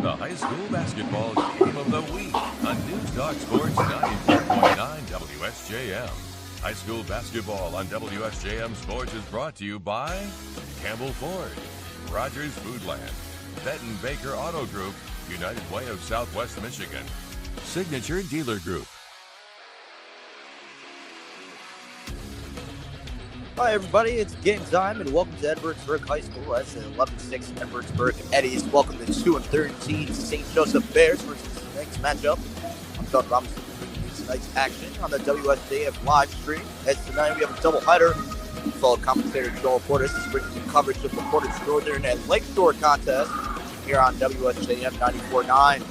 the high school basketball game of the week on News Talk Sports 94.9 WSJM. High school basketball on WSJM Sports is brought to you by Campbell Ford, Rogers Foodland, Benton Baker Auto Group, United Way of Southwest Michigan, Signature Dealer Group. Hi everybody, it's game time and welcome to Edwardsburg High School. That's the 11-6 Edwardsburg Eddies. Welcome to 2-13 St. Joseph Bears versus the next matchup. I'm Doug Robinson bringing you tonight's action on the WSJM live stream. As tonight we have a doubleheader. Fellow commentator Joel Portis is bringing you coverage of the Portage Northern and Lakeshore contest here on WSJM 94.9.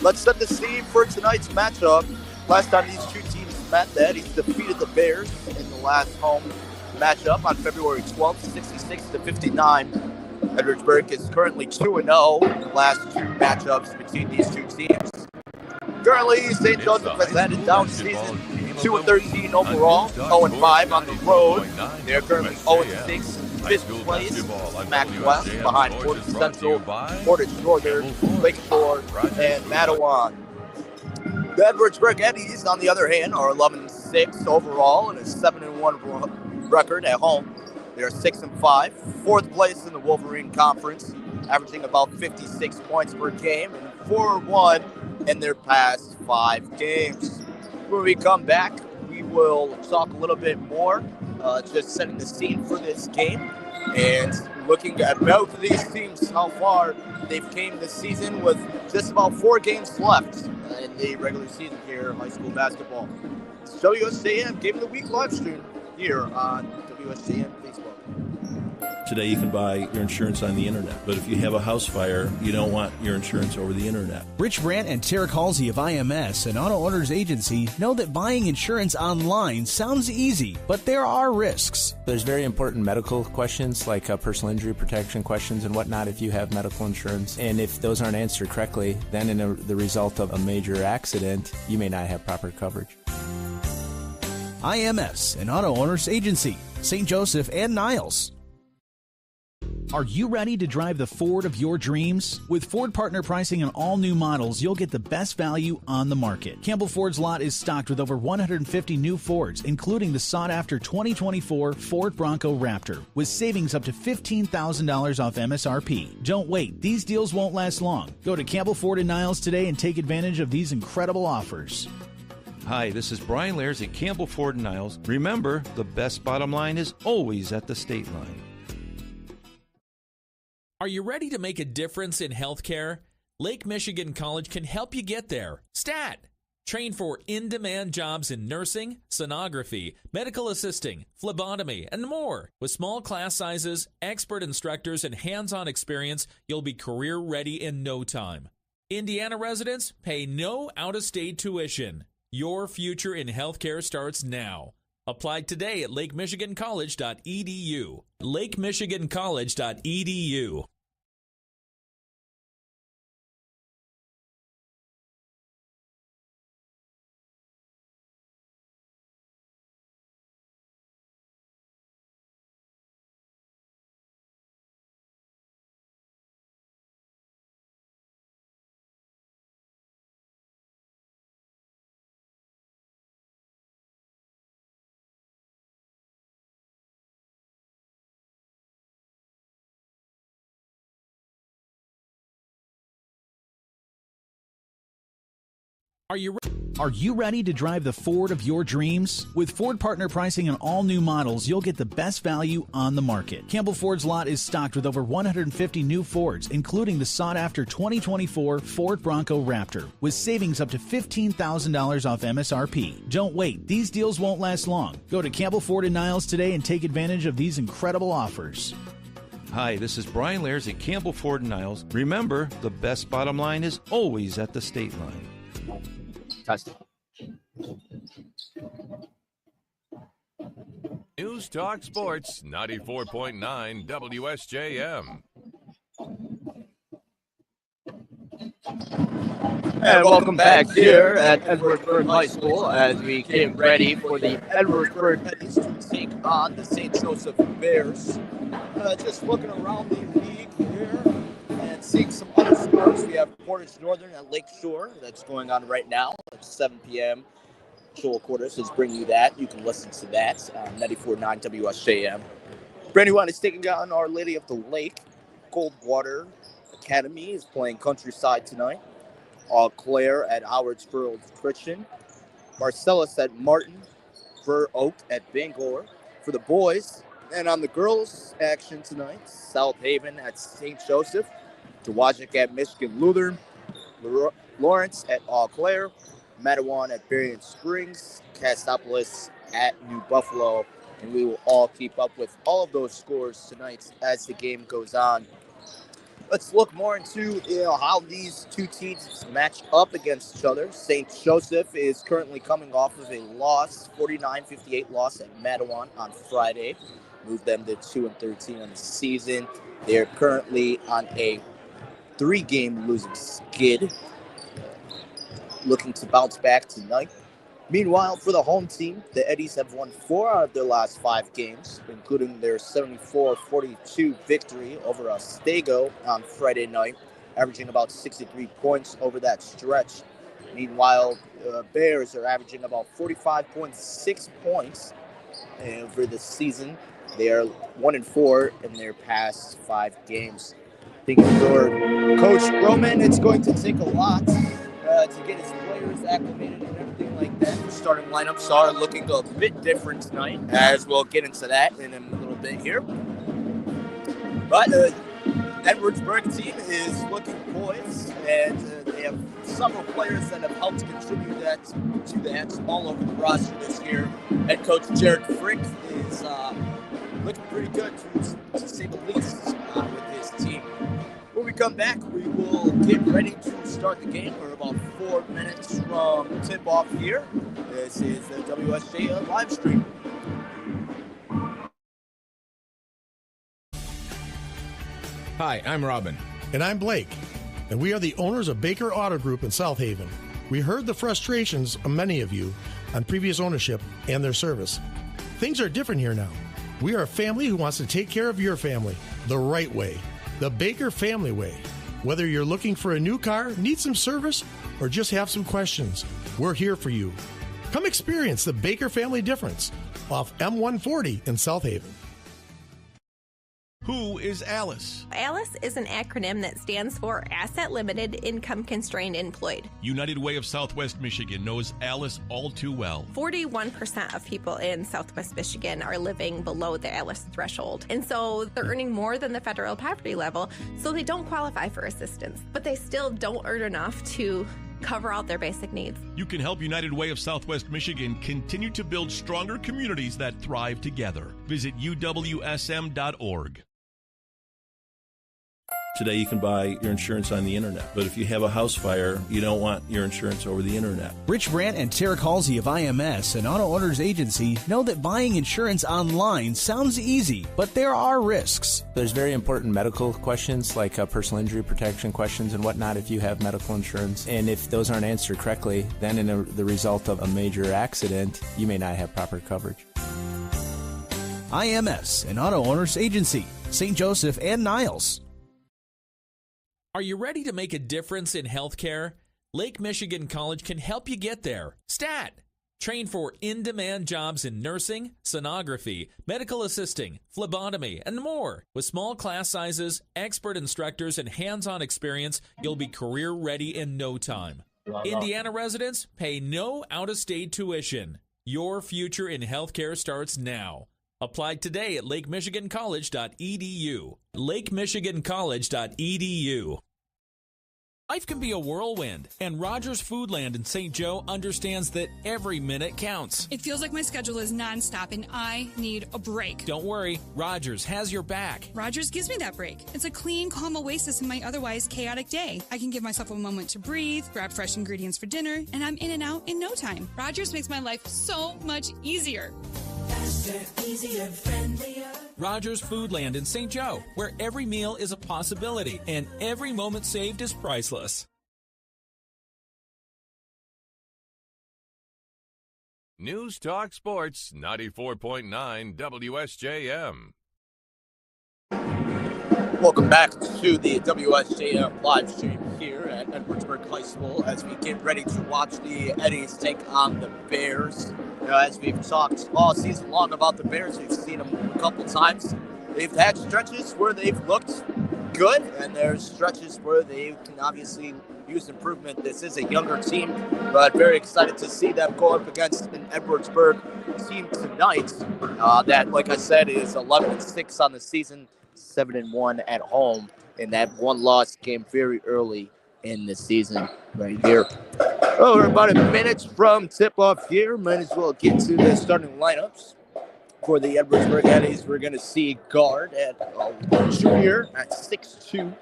Let's set the scene for tonight's matchup. Last time these two teams met, the Eddies defeated the Bears in the last home matchup on February 12th, 66-59. Edwardsburg is currently 2-0 in the last two matchups between these two teams. Currently, St. Joseph has had a down season, 2-13 overall, 0-5 on the road. They are currently 0-6, fifth place, Mac West, behind Portage Central, Portage Northern, Lakeshore, and Matawan. The Edwardsburg Eddies, on the other hand, are 11-6 overall and a 7-1 record at home. They are 6-5, fourth place in the Wolverine Conference, averaging about 56 points per game, and 4-1 in their past 5 games. When we come back, we will talk a little bit more, just setting the scene for this game and looking at both of these teams, how far they've came this season with just about 4 games left in the regular season here in high school basketball. It's WSJM Game of the Week live stream here on WSJM Facebook. Today you can buy your insurance on the internet, but if you have a house fire, you don't want your insurance over the internet. Rich Brandt and Tarek Halsey of IMS, an auto owners agency, know that buying insurance online sounds easy, but there are risks. There's very important medical questions like personal injury protection questions and whatnot if you have medical insurance. And if those aren't answered correctly, then in the result of a major accident, you may not have proper coverage. IMS, an auto owners agency, St. Joseph and Niles. Are you ready to drive the Ford of your dreams? With Ford partner pricing on all new models, you'll get the best value on the market. Campbell Ford's lot is stocked with over 150 new Fords, including the sought-after 2024 Ford Bronco Raptor, with savings up to $15,000 off MSRP. Don't wait. These deals won't last long. Go to Campbell Ford in Niles today and take advantage of these incredible offers. Hi, this is Brian Lairs at Campbell Ford and Niles. Remember, the best bottom line is always at the state line. Are you ready to make a difference in healthcare? Lake Michigan College can help you get there. STAT! Train for in-demand jobs in nursing, sonography, medical assisting, phlebotomy, and more. With small class sizes, expert instructors, and hands-on experience, you'll be career ready in no time. Indiana residents pay no out-of-state tuition. Your future in healthcare starts now. Apply today at lakemichigancollege.edu. lakemichigancollege.edu. Are you ready to drive the Ford of your dreams? With Ford partner pricing on all new models, you'll get the best value on the market. Campbell Ford's lot is stocked with over 150 new Fords, including the sought-after 2024 Ford Bronco Raptor, with savings up to $15,000 off MSRP. Don't wait. These deals won't last long. Go to Campbell Ford in Niles today and take advantage of these incredible offers. Hi, this is Brian Lairs at Campbell Ford and Niles. Remember, the best bottom line is always at the state line. News Talk Sports 94.9 WSJM. And welcome back here at Edwardsburg High School as we get ready for the Edwardsburg Eddies to take on the St. Joseph Bears. Just looking around the league here and see seeing some other scores. We have Portage Northern at Lake Shore. That's going on right now at 7 p.m. Joel Quarters is bringing you that. You can listen to that on 94.9 WSJM. Brandywine is taking on Our Lady of the Lake. Goldwater Academy is playing Countryside tonight. Eau Claire at Edwardsburg Christian. Marcellus at Martin. Fur Oak at Bangor. For the boys, and on the girls' action tonight, South Haven at St. Joseph. Dowagiac at Michigan Lutheran. Lawrence at Eau Claire. Matawan at Berrien Springs. Cassopolis at New Buffalo. And we will all keep up with all of those scores tonight as the game goes on. Let's look more into how these two teams match up against each other. St. Joseph is currently coming off of a loss, 49-58 loss at Matawan on Friday. Moved them to 2-13 on the season. They are currently on a 3-game losing skid, looking to bounce back tonight. Meanwhile, for the home team, the Eddies have won 4 out of their last 5 games, including their 74-42 victory over Otsego on Friday night, averaging about 63 points over that stretch. Meanwhile, Bears are averaging about 45.6 points over the season. They are 1-4 in their past 5 games. I think for Coach Roman, it's going to take a lot to get his players acclimated and everything like that. The starting lineups are looking a bit different tonight, as we'll get into that in a little bit here. But Edwardsburg team is looking poised, and they have several players that have helped contribute to that all over the roster this year. Head coach Jared Frick is looking pretty good, to say the least, with his team. When we come back, we will get ready to start the game. We're about 4 minutes from tip-off here. This is the WSJM live stream. Hi, I'm Robin. And I'm Blake. And we are the owners of Baker Auto Group in South Haven. We heard the frustrations of many of you on previous ownership and their service. Things are different here now. We are a family who wants to take care of your family the right way. The Baker family way. Whether you're looking for a new car, need some service, or just have some questions, we're here for you. Come experience the Baker family difference off M140 in South Haven. Who is ALICE? ALICE is an acronym that stands for Asset Limited Income Constrained Employed. United Way of Southwest Michigan knows ALICE all too well. 41% of people in Southwest Michigan are living below the ALICE threshold. And so they're earning more than the federal poverty level, so they don't qualify for assistance. But they still don't earn enough to cover all their basic needs. You can help United Way of Southwest Michigan continue to build stronger communities that thrive together. Visit uwsm.org. Today you can buy your insurance on the internet, but if you have a house fire, you don't want your insurance over the internet. Rich Brandt and Tarek Halsey of IMS, an auto owners agency, know that buying insurance online sounds easy, but there are risks. There's very important medical questions like personal injury protection questions and whatnot if you have medical insurance. And if those aren't answered correctly, then the result of a major accident, you may not have proper coverage. IMS, an auto owners agency, St. Joseph and Niles. Are you ready to make a difference in healthcare? Lake Michigan College can help you get there. STAT! Train for in-demand jobs in nursing, sonography, medical assisting, phlebotomy, and more. With small class sizes, expert instructors, and hands-on experience, you'll be career-ready in no time. Indiana residents pay no out-of-state tuition. Your future in healthcare starts now. Apply today at lakemichigancollege.edu. lakemichigancollege.edu. Life can be a whirlwind, and Rogers Foodland in St. Joe understands that every minute counts. It feels like my schedule is nonstop, and I need a break. Don't worry, Rogers has your back. Rogers gives me that break. It's a clean, calm oasis in my otherwise chaotic day. I can give myself a moment to breathe, grab fresh ingredients for dinner, and I'm in and out in no time. Rogers makes my life so much easier. Faster, easier, friendlier. Rogers Foodland in St. Joe, where every meal is a possibility and every moment saved is priceless. News Talk Sports 94.9 WSJM. Welcome back to the WSJM live stream here at Edwardsburg High School as we get ready to watch the Eddies take on the Bears. As we've talked all season long about the Bears, we've seen them a couple times. They've had stretches where they've looked good, and there's stretches where they can obviously use improvement. This is a younger team, but very excited to see them go up against an Edwardsburg team tonight that, like I said, is 11-6 on the season. 7-1 at home, and that one loss came very early in the season right here. Oh, we're about a minute from tip-off here. Might as well get to the starting lineups for the Edwardsburg Eddies. We're going to see guard at junior at 6'2",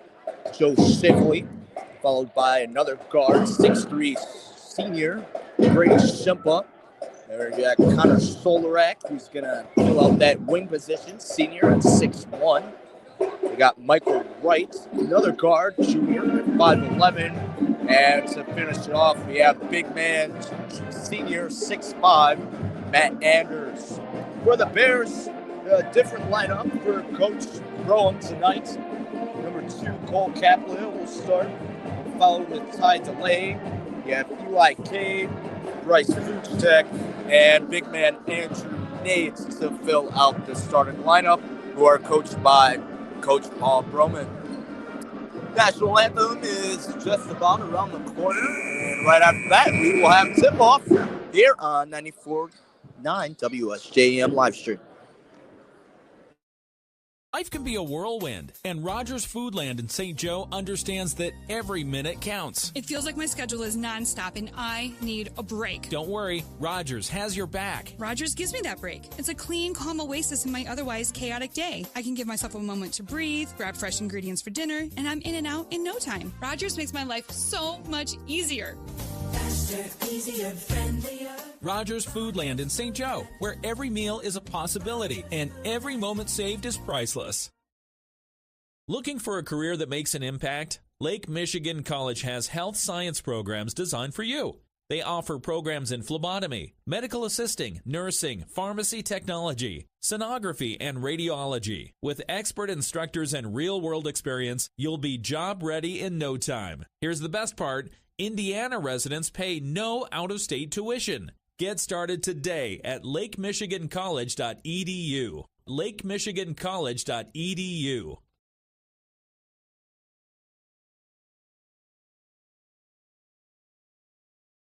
Joe Shifley, followed by another guard, 6'3", senior, Grady Shimpa. There we got Connor Solarak, who's going to fill out that wing position, senior at 6'1". We got Michael Wright, another guard, junior at 5'11". And to finish it off, we have big man, senior, 6'5", Matt Anders. For the Bears, a different lineup for Coach Rowan tonight. Number 2, Cole Kaplan will start, followed with Ty DeLay. You have Eli Cade, Bryce Fuchstek, and big man Andrew Nates to fill out the starting lineup, who are coached by Coach Paul Broman. National Anthem is just about around the corner, and right after that, we will have tip-off here on 94.9 WSJM live stream. Life can be a whirlwind, and Rogers Foodland in St. Joe understands that every minute counts. It feels like my schedule is nonstop and I need a break. Don't worry, Rogers has your back. Rogers gives me that break. It's a clean, calm oasis in my otherwise chaotic day. I can give myself a moment to breathe, grab fresh ingredients for dinner, and I'm in and out in no time. Rogers makes my life so much easier. Faster, easier, friendlier. Rogers Foodland in St. Joe, where every meal is a possibility and every moment saved is priceless. Looking for a career that makes an impact? Lake Michigan College has health science programs designed for you. They offer programs in phlebotomy, medical assisting, nursing, pharmacy technology, sonography, and radiology. With expert instructors and real-world experience, you'll be job-ready in no time. Here's the best part. Indiana residents pay no out-of-state tuition. Get started today at lakemichigancollege.edu. lakemichigancollege.edu.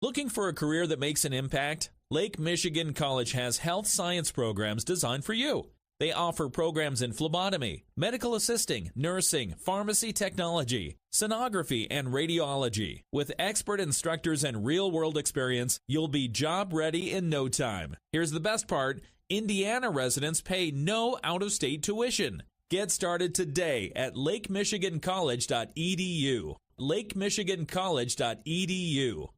Looking for a career that makes an impact? Lake Michigan College has health science programs designed for you. They offer programs in phlebotomy, medical assisting, nursing, pharmacy technology, sonography, and radiology. With expert instructors and real-world experience, you'll be job-ready in no time. Here's the best part. Indiana residents pay no out-of-state tuition. Get started today at lakemichigancollege.edu. lakemichigancollege.edu.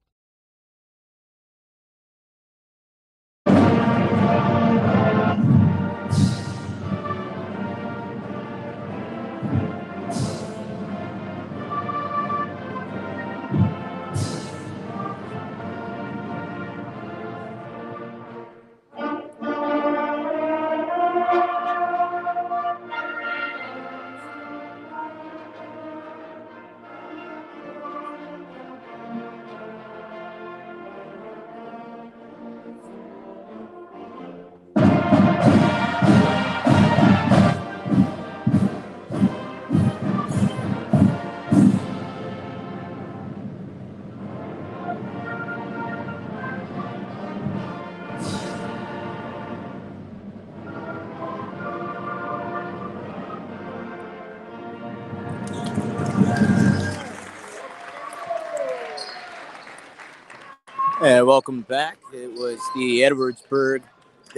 And welcome back. It was the Edwardsburg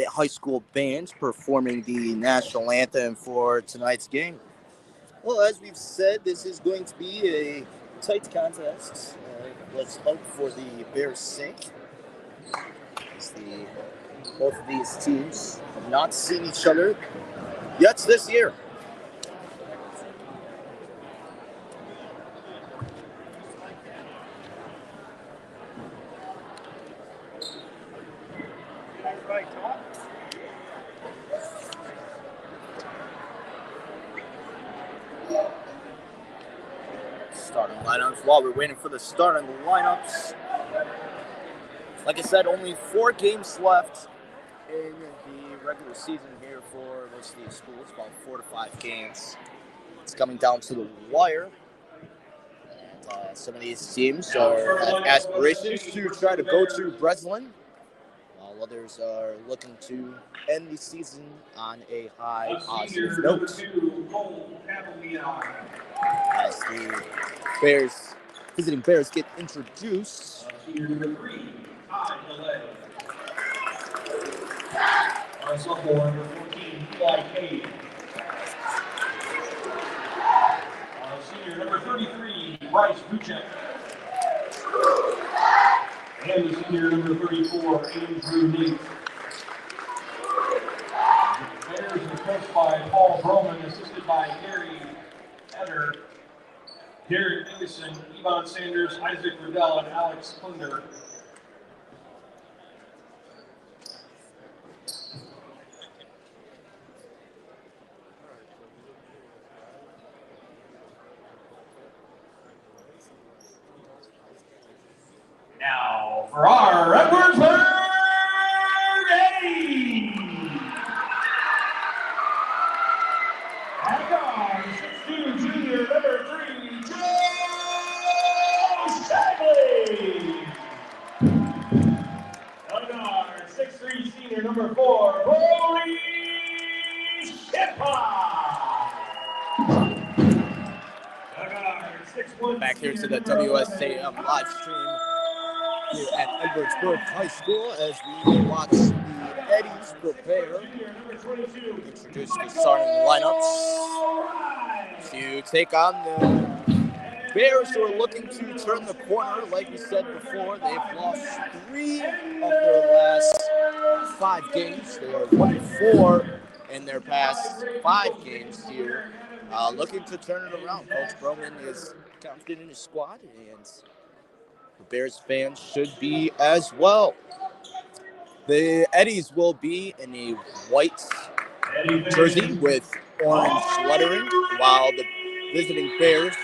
High School Band performing the national anthem for tonight's game. Well, as we've said, this is going to be a tight contest. Let's hope for the Bears' sake. Both of these teams have not seen each other yet this year. lineups while we're waiting for the start on the lineups. Like I said, only 4 games left in the regular season here for most of these schools, about 4 to 5 games. It's coming down to the wire. And some of these teams have aspirations to try to go to Breslin, while others are looking to end the season on a high positive note. As the visiting Bears get introduced. Sophomore number 14, Eli Cade. Senior number 33, Bryce Buchek. And the senior number 34, Andrew Nate. The Bears are coached by Paul Broman, assisted by Gary Eder, Derek Ellison, Yvonne Sanders, Isaac Riddell, and Alex Klunder. Now for our Edwardsburg Eddie. At guard, 6'2", junior, number 3, Joe Shagley. At guard, 6'3", senior, number 4, Brody Shippa. Back here to the WSJM live stream here at Edwardsburg High School as we watch the Eddies prepare introduce the starting lineups to take on the Bears, who are looking to turn the corner. Like we said before, they've lost 3 of their last 5 games. They are 1-4 in their past 5 games here. Looking to turn it around. Coach Broman is confident in his squad, and the Bears fans should be as well. The Eddies will be in a white jersey with orange lettering, while the visiting Bears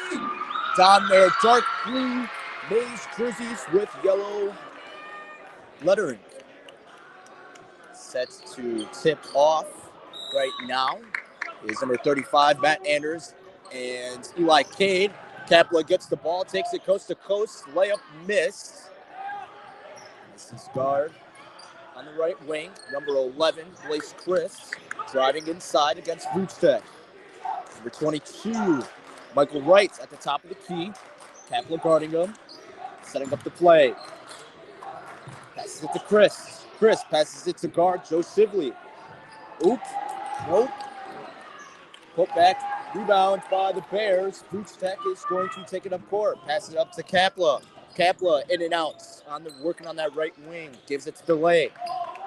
don their dark blue maize jerseys with yellow lettering. Set to tip off right now is number 35, Matt Anders, and Eli Cade. Kapla gets the ball, takes it coast to coast, layup missed. This is guard on the right wing, number 11, Blaise Chris, driving inside against Vucek. Number 22, Michael Wright at the top of the key. Kapla guarding him, setting up the play. Passes it to Chris. Chris passes it to guard Joe Sibley. Nope. Put back, rebound by the Bears. Vucek is going to take it up court. Pass it up to Kapla. Kapla in and out, working on that right wing. Gives it to DeLay.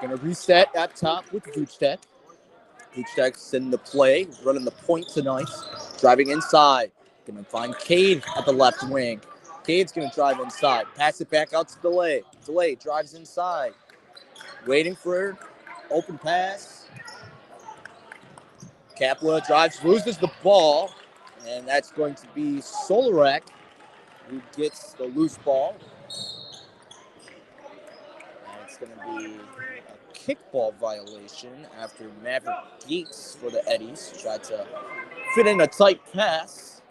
Going to reset at top with Vucek. Vucek's in the play, running the point tonight. Driving inside. Going to find Cade at the left wing. Cade's going to drive inside. Pass it back out to DeLay. DeLay drives inside. Waiting for an open pass. Kapla drives, loses the ball, and that's going to be Solarak who gets the loose ball. And it's going to be a kickball violation after Maverick Gates for the Eddies tried to fit in a tight pass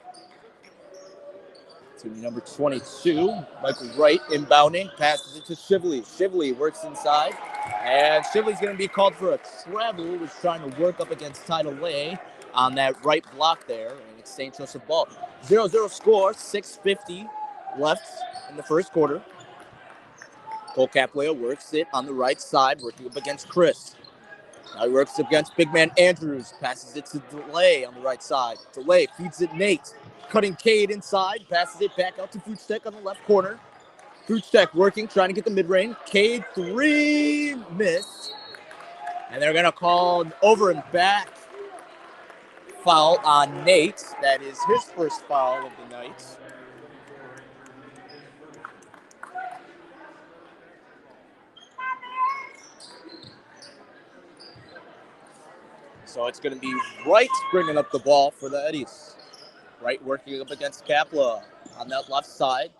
to number 22, Michael Wright, inbounding, passes it to Shively. Shively works inside. And Shively's going to be called for a travel. Was trying to work up against Tidal A on that right block there. And it's St. Joseph ball. 0-0 score, 6:50 left in the first quarter. Cole Kapla works it on the right side, working up against Chris. Now he works against big man Andrews. Passes it to DeLay on the right side. DeLay feeds it Nate. Cutting Cade inside. Passes it back out to Vucek on the left corner. Vucek working, trying to get the mid-range. Cade 3, miss. And they're going to call an over and back foul on Nate. That is his first foul of the night. So it's going to be Wright bringing up the ball for the Eddies. Wright working up against Kapla. on that left side.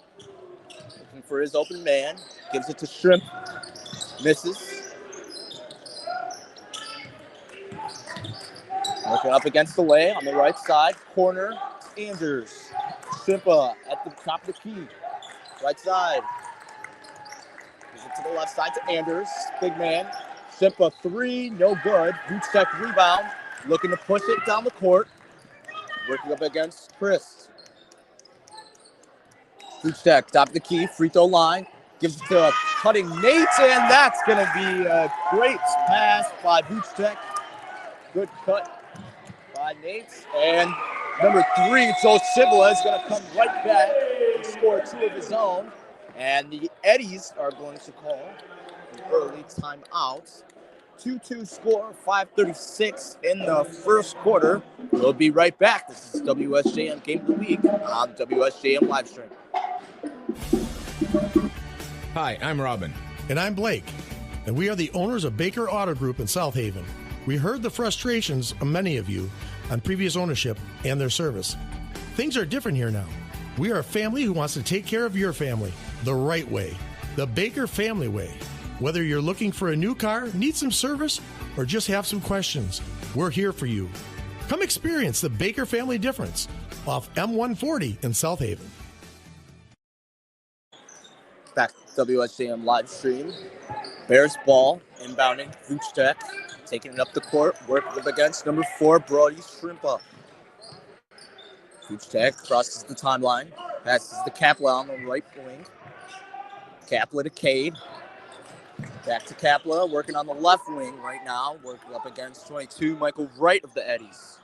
Looking for his open man. Gives it to Shrimp. Misses. Looking up against the lay on the right side. Corner. Anders. Shrimpa at the top of the key. Right side. Gives it to the left side to Anders. Big man. Shrimpa 3. No good. Vucek rebound. Looking to push it down the court. Working up against Chris. Vucek, top of the key, free throw line. Gives it to cutting Nate, and that's going to be a great pass by Vucek. Good cut by Nate. And number 3, Joe Shibla is going to come right back and score 2 of his own. And the Eddies are going to call an early timeout. 2-2 score, 5:36 in the first quarter. We'll be right back. This is WSJM Game of the Week on WSJM Livestream. Hi, I'm Robin. And I'm Blake. And we are the owners of Baker Auto Group in South Haven. We heard the frustrations of many of you on previous ownership and their service. Things are different here now. We are a family who wants to take care of your family the right way, the Baker family way. Whether you're looking for a new car, need some service, or just have some questions, we're here for you. Come experience the Baker family difference off M140 in South Haven. Back to WSJM live stream. Bears ball, inbounding, Vucek, taking it up the court, working up against number 4, Brody Shrimpa. Vucek crosses the timeline, passes the Kapla on the right wing. Kapla to Cade. Back to Kapla, working on the left wing right now, working up against 22, Michael Wright of the Eddies.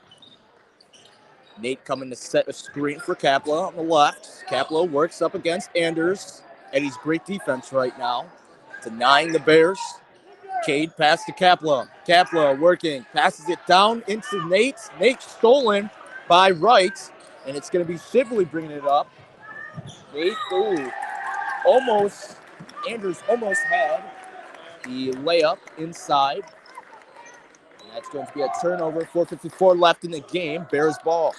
Nate coming to set a screen for Kapla on the left. Kapla works up against Anders. Eddie's great defense right now, denying the Bears. Cade pass to Kapla. Kapla working, passes it down into Nate. Nate stolen by Wright, and it's going to be Shibley bringing it up. Nate, Anders almost had the layup inside. And that's going to be a turnover. 4:54 left in the game. Bears ball.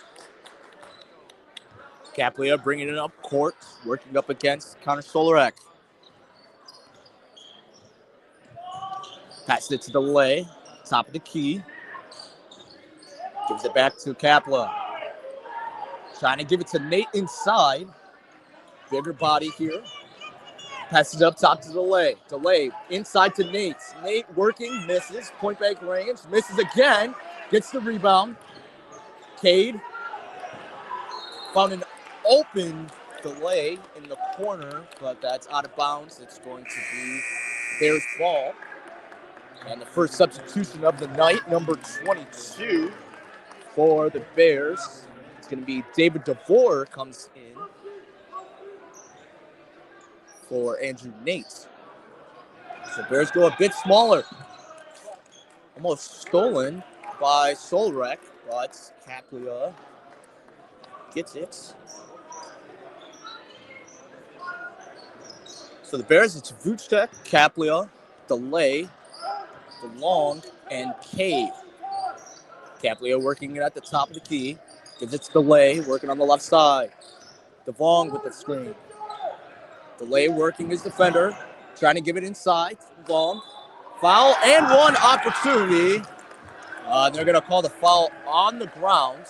Kaplia bringing it up court, working up against Connor Solarek. Passes it to the lay, top of the key. Gives it back to Kapla. Trying to give it to Nate inside. Bigger body here. Passes up top to Delay. Delay inside to Nate. Nate working, misses. Point blank range. Misses again. Gets the rebound. Cade found an open Delay in the corner, but that's out of bounds. It's going to be Bears ball. And the first substitution of the night, number 22 for the Bears. It's going to be David DeVore comes in for Andrew Nate. So Bears go a bit smaller. Almost stolen by Solrek, but Kaplia gets it. So the Bears, it's Vucek, Kaplia, Delay, DeLong, and Cade. Kaplia working it at the top of the key. Gives it to Delay, working on the left side. DeVong with the screen. Delay working his defender, trying to give it inside. DeVong. Foul and one opportunity. They're going to call the foul on the ground,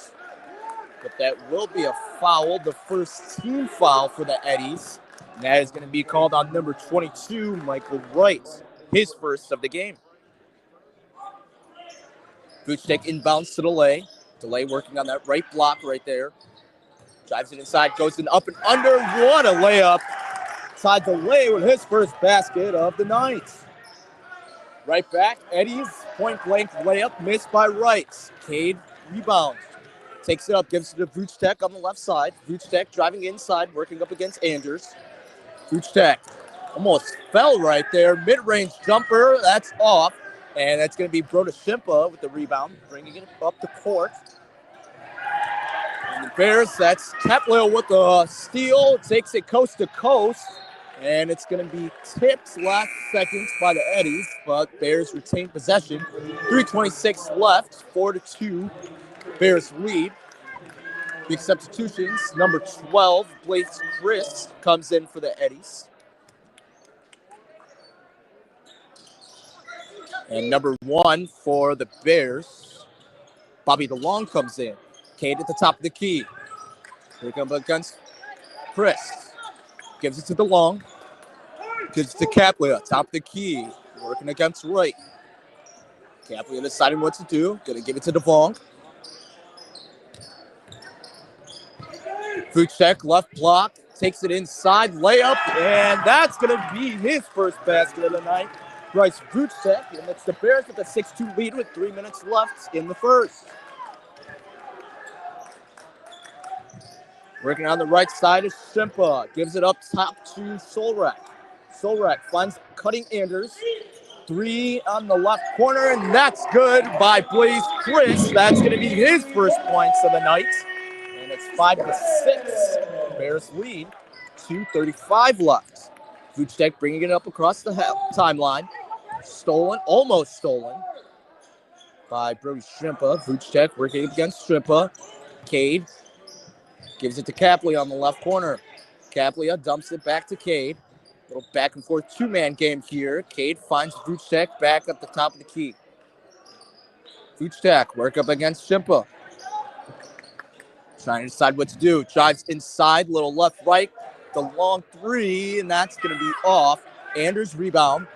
but that will be a foul, the first team foul for the Eddies. And that is going to be called on number 22, Michael Wright, his first of the game. Vucek inbounds to Delay. Delay working on that right block right there. Drives it inside, goes in up and under. What a layup. Inside Delay with his first basket of the night. Right back, Eddie's point-blank layup missed by Wright. Cade rebounds. Takes it up, gives it to Vucek on the left side. Vucek driving inside, working up against Anders. Vucek almost fell right there. Mid-range jumper, that's off. And that's going to be Broda Shimpa with the rebound, bringing it up the court. And the Bears, that's Kaplia with the steal. Takes it coast to coast. And it's going to be tipped last seconds by the Eddies, but Bears retain possession. 3:26 left, 4-2 Bears lead. Big substitutions. Number 12, Blaze Chris, comes in for the Eddies. And number 1 for the Bears, Bobby DeLong comes in. Cade at the top of the key. Here comes against Chris. Gives it to DeLong. Gives it to Caplia, top of the key. Working against Wright. Caplia deciding what to do. Gonna give it to DeVong. Vucek, left block. Takes it inside. Layup. And that's gonna be his first basket of the night. Bryce Vucek. And it's the Bears with a 6-2 lead with 3 minutes left in the first. Working on the right side is Simpa. Gives it up top to Solrak. Solrak finds Cutting Anders. 3 on the left corner, and that's good by Blaze Chris. That's going to be his first points of the night. And it's 5-6. Bears lead. 2:35 left. Vucek bringing it up across the timeline. Stolen, almost stolen by Brody Shrimpa. Vucek working against Shrimpa. Cade gives it to Caplia on the left corner. Caplia dumps it back to Cade. Little back and forth two-man game here. Cade finds Vucek back at the top of the key. Vucek work up against Shimpa. Trying to decide what to do. Drives inside, little left, right. The long 3, and that's going to be off. Anders rebound.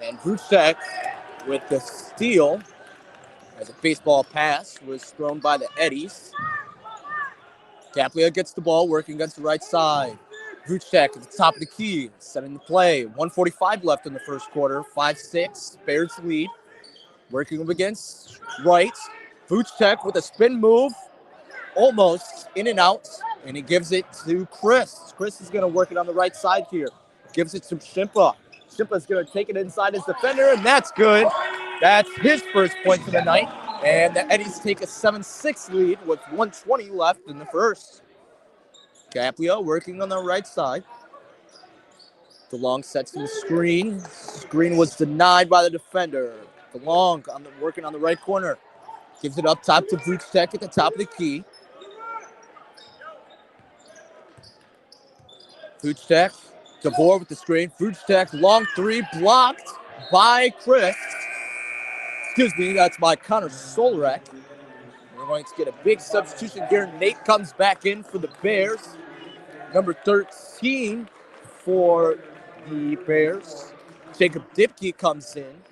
And Vucek with the steal as a baseball pass was thrown by the Eddies. Caplia gets the ball, working against the right side. Vucek at the top of the key, setting the play. 1:45 left in the first quarter. 5-6, Bears lead. Working up against Wright. Vucek with a spin move. Almost in and out. And he gives it to Chris. Chris is going to work it on the right side here. Gives it to Shimpa. Shimpa's going to take it inside his defender, and that's good. That's his first point of the night. And the Eddies take a 7-6 lead with 1:20 left in the first. Caplia working on the right side. DeLong sets the screen. Screen was denied by the defender. DeLong working on the right corner. Gives it up top to Vucek at the top of the key. Vucek, DeVore with the screen. Vucek, long 3, blocked by Chris. Excuse me, that's by Connor Solrak. We're going to get a big substitution here. Nate comes back in for the Bears. Number 13 for the Bears. Jacob Dipke comes in.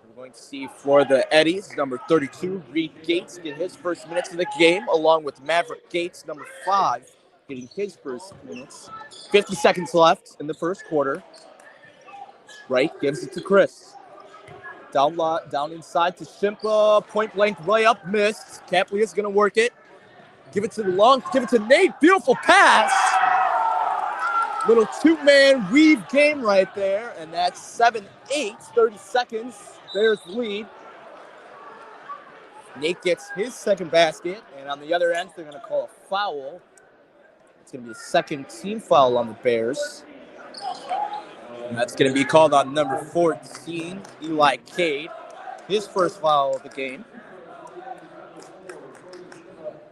We're going to see for the Eddies, number 32, Reed Gates, get his first minutes of the game, along with Maverick Gates, number 5, getting his first minutes. 50 seconds left in the first quarter. Wright gives it to Chris. Down inside to Shimpa. Point blank layup missed. Caplia's going to work it. Give it to DeLong. Give it to Nate. Beautiful pass. Little two-man weave game right there. And that's 7-8. 30 seconds. Bears lead. Nate gets his second basket. And on the other end, they're going to call a foul. It's going to be a second team foul on the Bears. And that's going to be called on number 14, Eli Cade. His first foul of the game.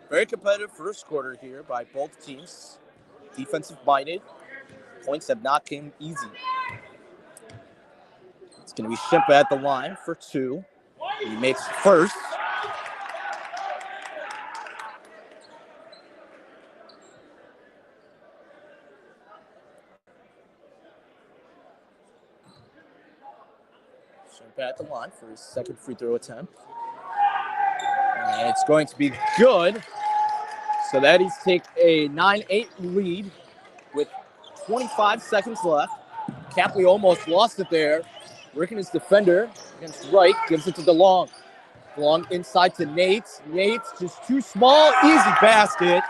Very competitive first quarter here by both teams. Defensive-minded. Points have not come easy. It's going to be Shimpa at the line for 2. He makes first. At the line for his second free throw attempt. And it's going to be good. So the Eddies take a 9-8 lead with 25 seconds left. Caplia almost lost it there. Working his defender against Wright. Gives it to DeLong. DeLong inside to Nate. Nate's just too small. Easy basket.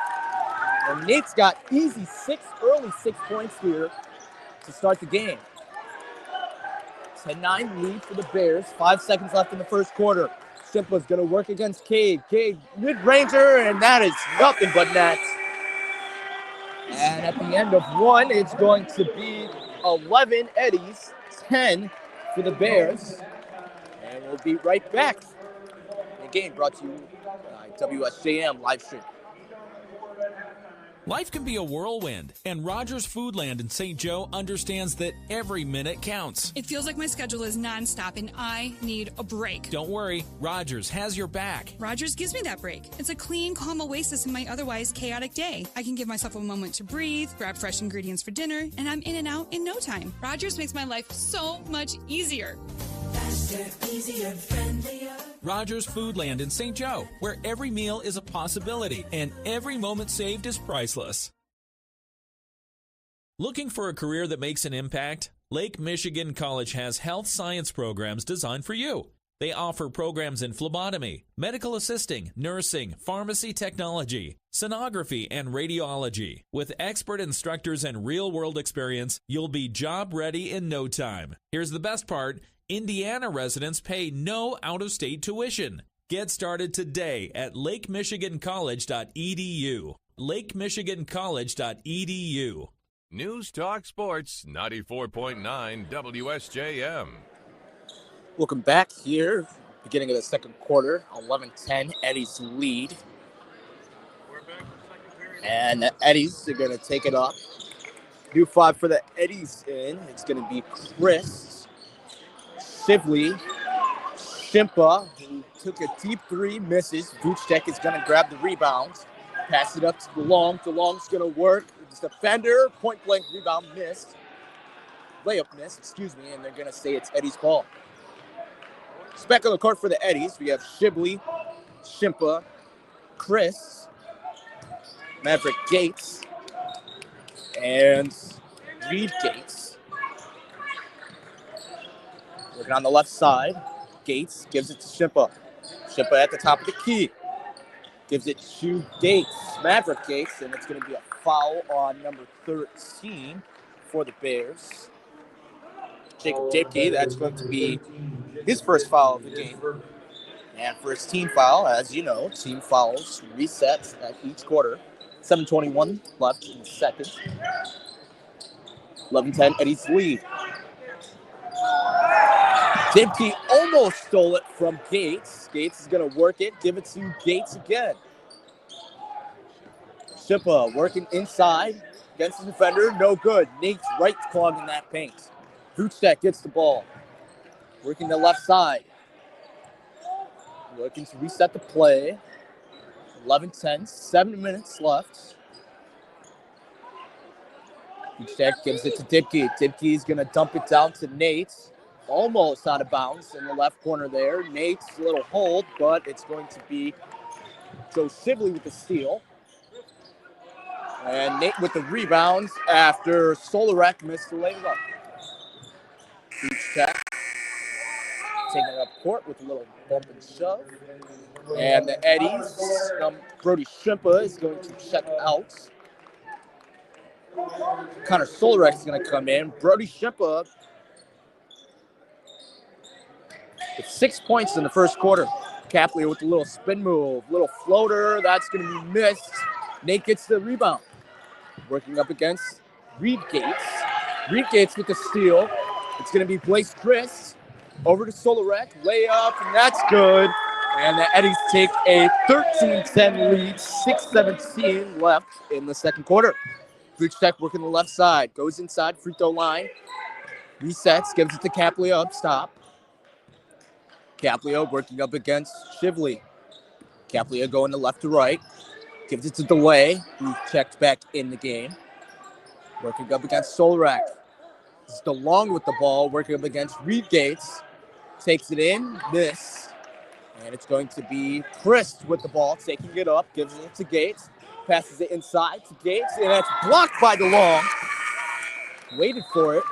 And Nate's got early 6 points here to start the game. 10-9 lead for the Bears. 5 seconds left in the first quarter. Shimpa's going to work against Cade. Cade, mid-ranger, and that is nothing but net. And at the end of 1, it's going to be 11 Eddies, 10 for the Bears. And we'll be right back game brought to you by WSJM live stream. Life can be a whirlwind, and Rogers Foodland in St. Joe understands that every minute counts. It feels like my schedule is nonstop and I need a break. Don't worry, Rogers has your back. Rogers gives me that break. It's a clean, calm oasis in my otherwise chaotic day. I can give myself a moment to breathe, grab fresh ingredients for dinner, and I'm in and out in no time. Rogers makes my life so much easier. Faster, easier, friendlier. Rogers Foodland in St. Joe, where every meal is a possibility and every moment saved is priceless. Looking for a career that makes an impact? Lake Michigan College has health science programs designed for you. They offer programs in phlebotomy, medical assisting, nursing, pharmacy technology, sonography, and radiology. With expert instructors and real-world experience, you'll be job ready in no time. Here's the best part. Indiana residents pay no out-of-state tuition. Get started today at lakemichigancollege.edu. lakemichigancollege.edu. News Talk Sports 94.9 WSJM. Welcome back here. Beginning of the second quarter, 11-10, Eddie's lead. And the Eddies are going to take it up. New 5 for the Eddies in. It's going to be Chris, Shively, Shimpa, who took a deep three, misses. Vucek is going to grab the rebound. Pass it up to DeLong. DeLong's going to work. It's defender, point-blank rebound missed. Layup missed, and they're going to say it's Eddie's ball. It's back on the court for the Eddies. We have Shively, Shimpa, Chris, Maverick Gates, and Reed Gates. Working on the left side. Gates gives it to Shimpa. Shimpa at the top of the key. Gives it to Gates, Maverick Gates, and it's going to be a foul on number 13 for the Bears. Jacob Dipke, that's going to be his first foul of the game. And for his team foul, as you know, team fouls reset at each quarter. 7:21 left in the second. 11-10, Eddie's lead. Dipke almost stole it from Gates. Gates is going to work it, give it to Gates again. Shippa working inside against the defender, no good. Nate's right clogging that paint. Vucek gets the ball. Working the left side. Looking to reset the play. 11-10, 7 minutes left. Vucek gives it to Dipke. Dipke is going to dump it down to Nate. Almost out of bounds in the left corner there. Nate's a little hold, but it's going to be Joe Sibley with the steal. And Nate with the rebounds after Solarek missed the layup. Vucek taking it up court with a little bump and shove. And the Eddies, Brody Shimpa is going to check out. Connor Solarek is going to come in. Brody Shimpa with 6 points in the first quarter. Capley with a little spin move, little floater. That's going to be missed. Nate gets the rebound. Working up against Reed Gates. Reed Gates with the steal. It's going to be Blaise Chris. Over to Solarek. Layup, and that's good. And the Eddies take a 13-10 lead. 6:17 left in the second quarter. Vucek working the left side. Goes inside, free throw line. Resets, gives it to Capley up, stop. Capley working up against Shively. Capley going to left to right. Gives it to DeLay, who checked back in the game. Working up against Solarek. This is DeLong with the ball, working up against Reed Gates. Takes it in, miss. And it's going to be Chris with the ball, taking it up, gives it to Gates. Passes it inside to Gates, and that's blocked by DeLong. Waited for it.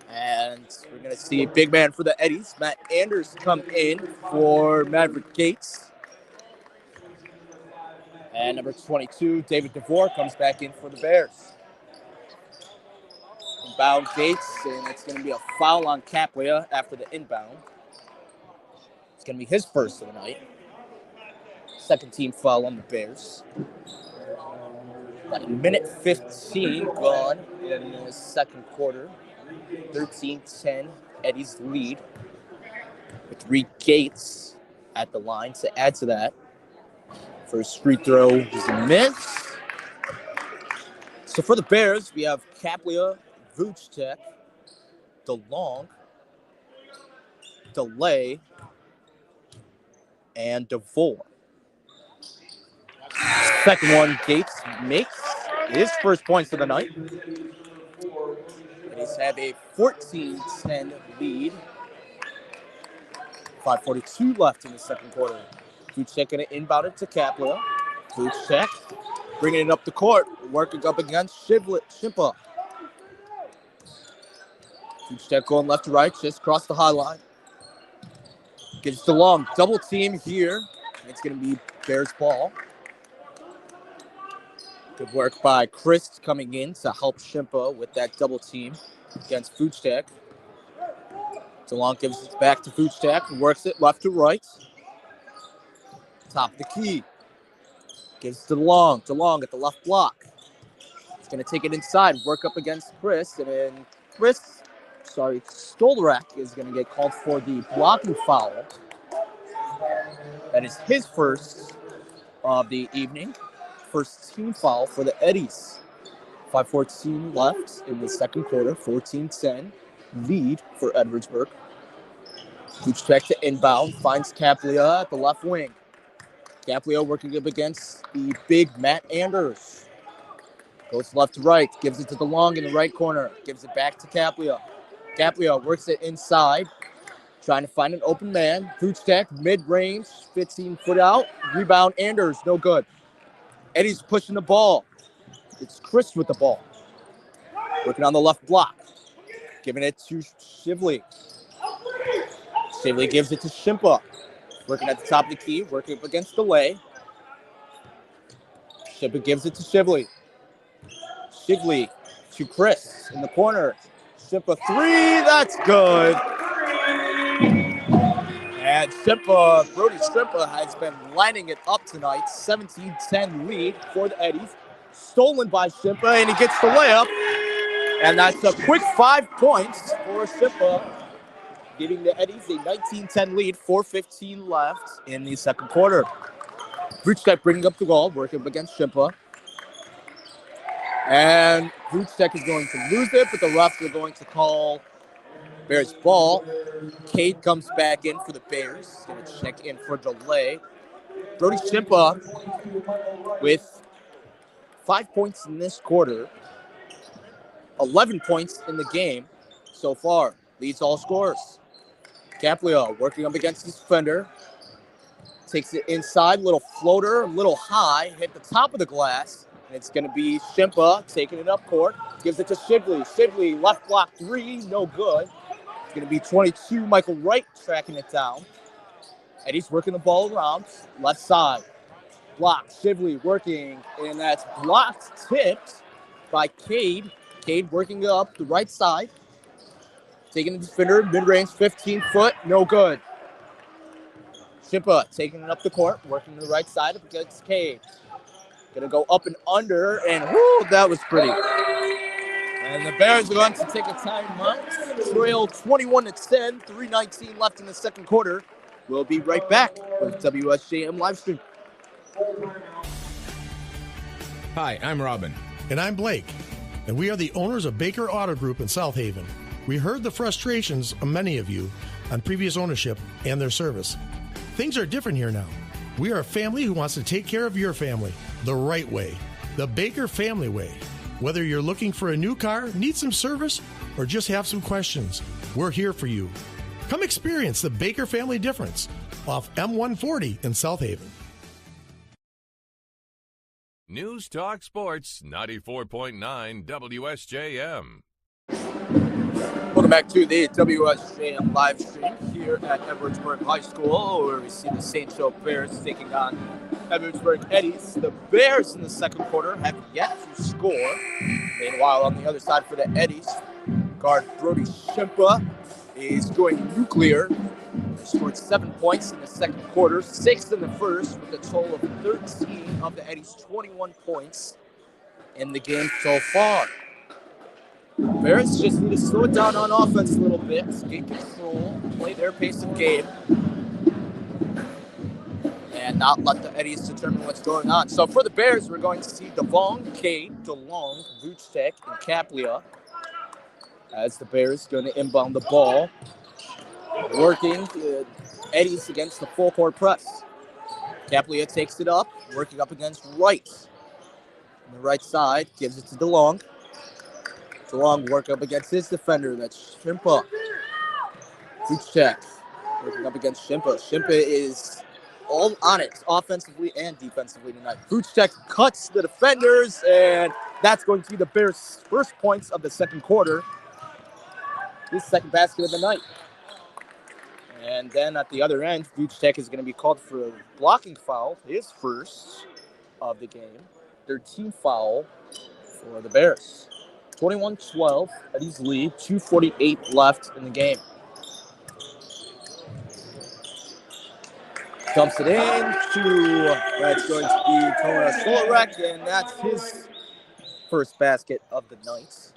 And we're going to see a big man for the Eddies. Matt Anders come in for Maverick Gates. And number 22, David DeVore, comes back in for the Bears. Inbound Gates, and it's going to be a foul on Capley after the inbound. It's going to be his first of the night. Second team foul on the Bears. About a minute 15 gone in the second quarter. 13-10, Eddie's lead. with Reed Gates at the line to add to that. First free throw is a miss. So for the Bears, we have Kaplia, Vucek, DeLong, DeLay, and DeVore. Second one, Gates makes his first points of the night. They have a 14-10 lead. 5:42 left in the second quarter. Vucek going to inbound it to Kaplia. Vucek bringing it up the court, working up against Shimpa. Vucek going left to right, just across the high line. Gives it to Long. Double team here. It's going to be Bears ball. Good work by Chris coming in to help Shimpa with that double team against Vucek. DeLong gives it back to Vucek, works it left to right. Top of the key. Gives it to DeLong. DeLong at the left block. He's going to take it inside, work up against Chris, and then Stolrak is going to get called for the blocking foul. That is his first of the evening. First team foul for the Eddies. 5:14 left in the second quarter. 14-10 lead for Edwardsburg. Vucek to inbound. Finds Kaplia at the left wing. Kaplia working up against the big Matt Anders. Goes left to right. Gives it to DeLong in the right corner. Gives it back to Kaplia. Kaplia works it inside. Trying to find an open man. Vucek, mid-range, 15-foot out. Rebound, Anders, no good. Eddie's pushing the ball. It's Chris with the ball. Working on the left block. Giving it to Shively. Shively gives it to Shimpa. Working at the top of the key. Working up against DeLay. Shimpa gives it to Shively. Shively to Chris in the corner. Shimpa three. That's good. And Brody Shimpa has been lining it up tonight. 17-10 lead for the Eddies. Stolen by Shimpa, and he gets the layup. And that's a quick 5 points for Shimpa, giving the Eddies a 19-10 lead. 4:15 left in the second quarter. Vucek bringing up the ball, working up against Shimpa. And Vucek is going to lose it, but the refs are going to call Bears ball. Cade comes back in for the Bears. Going to check in for delay. Brody Shimpa with 5 points in this quarter. 11 points in the game so far. Leads all scorers. Kaplia working up against his defender. Takes it inside. Little floater, a little high. Hit the top of the glass. And it's going to be Shimpa taking it up court. Gives it to Shively. Shively left block three. No good. It's going to be 22. Michael Wright tracking it down. Eddie's working the ball around. Left side. Blocked. Shively working. And that's blocked. Tipped by Cade. Cade working up the right side. Taking the defender. Mid-range 15-foot. No good. Shimpa taking it up the court. Working the right side up against Cade. Going to go up and under. And whoo, that was pretty. And the Bears are going to take a timeout. Trail 21-10. 3:19 left in the second quarter. We'll be right back with WSJM Livestream. Hi, I'm Robin. And I'm Blake. And we are the owners of Baker Auto Group in South Haven. We heard the frustrations of many of you on previous ownership and their service. Things are different here now. We are a family who wants to take care of your family the right way, the Baker family way. Whether you're looking for a new car, need some service, or just have some questions, we're here for you. Come experience the Baker family difference off M140 in South Haven. News Talk Sports 94.9 WSJM. Welcome back to the WSJM live stream here at Edwardsburg High School, where we see the St. Joe Bears taking on Edwardsburg Eddies. The Bears in the second quarter have yet to score. Meanwhile, on the other side for the Eddies, guard Brody Shimpa is going nuclear. He scored 7 points in the second quarter, 6 in the first, with a total of 13 of the Eddies' 21 points in the game so far. Bears just need to slow it down on offense a little bit, get control, play their pace of game, and not let the Eddies determine what's going on. So for the Bears, we're going to see Devon, Cade, DeLong, Vucek, and Kaplia as the Bears going to inbound the ball, working Eddies against the full court press. Kaplia takes it up, working up against Wright. On the right side, gives it to DeLong. DeLong work up against his defender, that's Shimpa. Vucek working up against Shimpa. Shimpa is all on it, offensively and defensively tonight. Vucek cuts the defenders, and that's going to be the Bears' first points of the second quarter. His second basket of the night. And then at the other end, Vucek is going to be called for a blocking foul, his first of the game. 13th foul for the Bears. 21-12, Eddie's lead, 2:48 left in the game. Dumps it in to, that's going to be Kona Solorek, and that's his first basket of the night.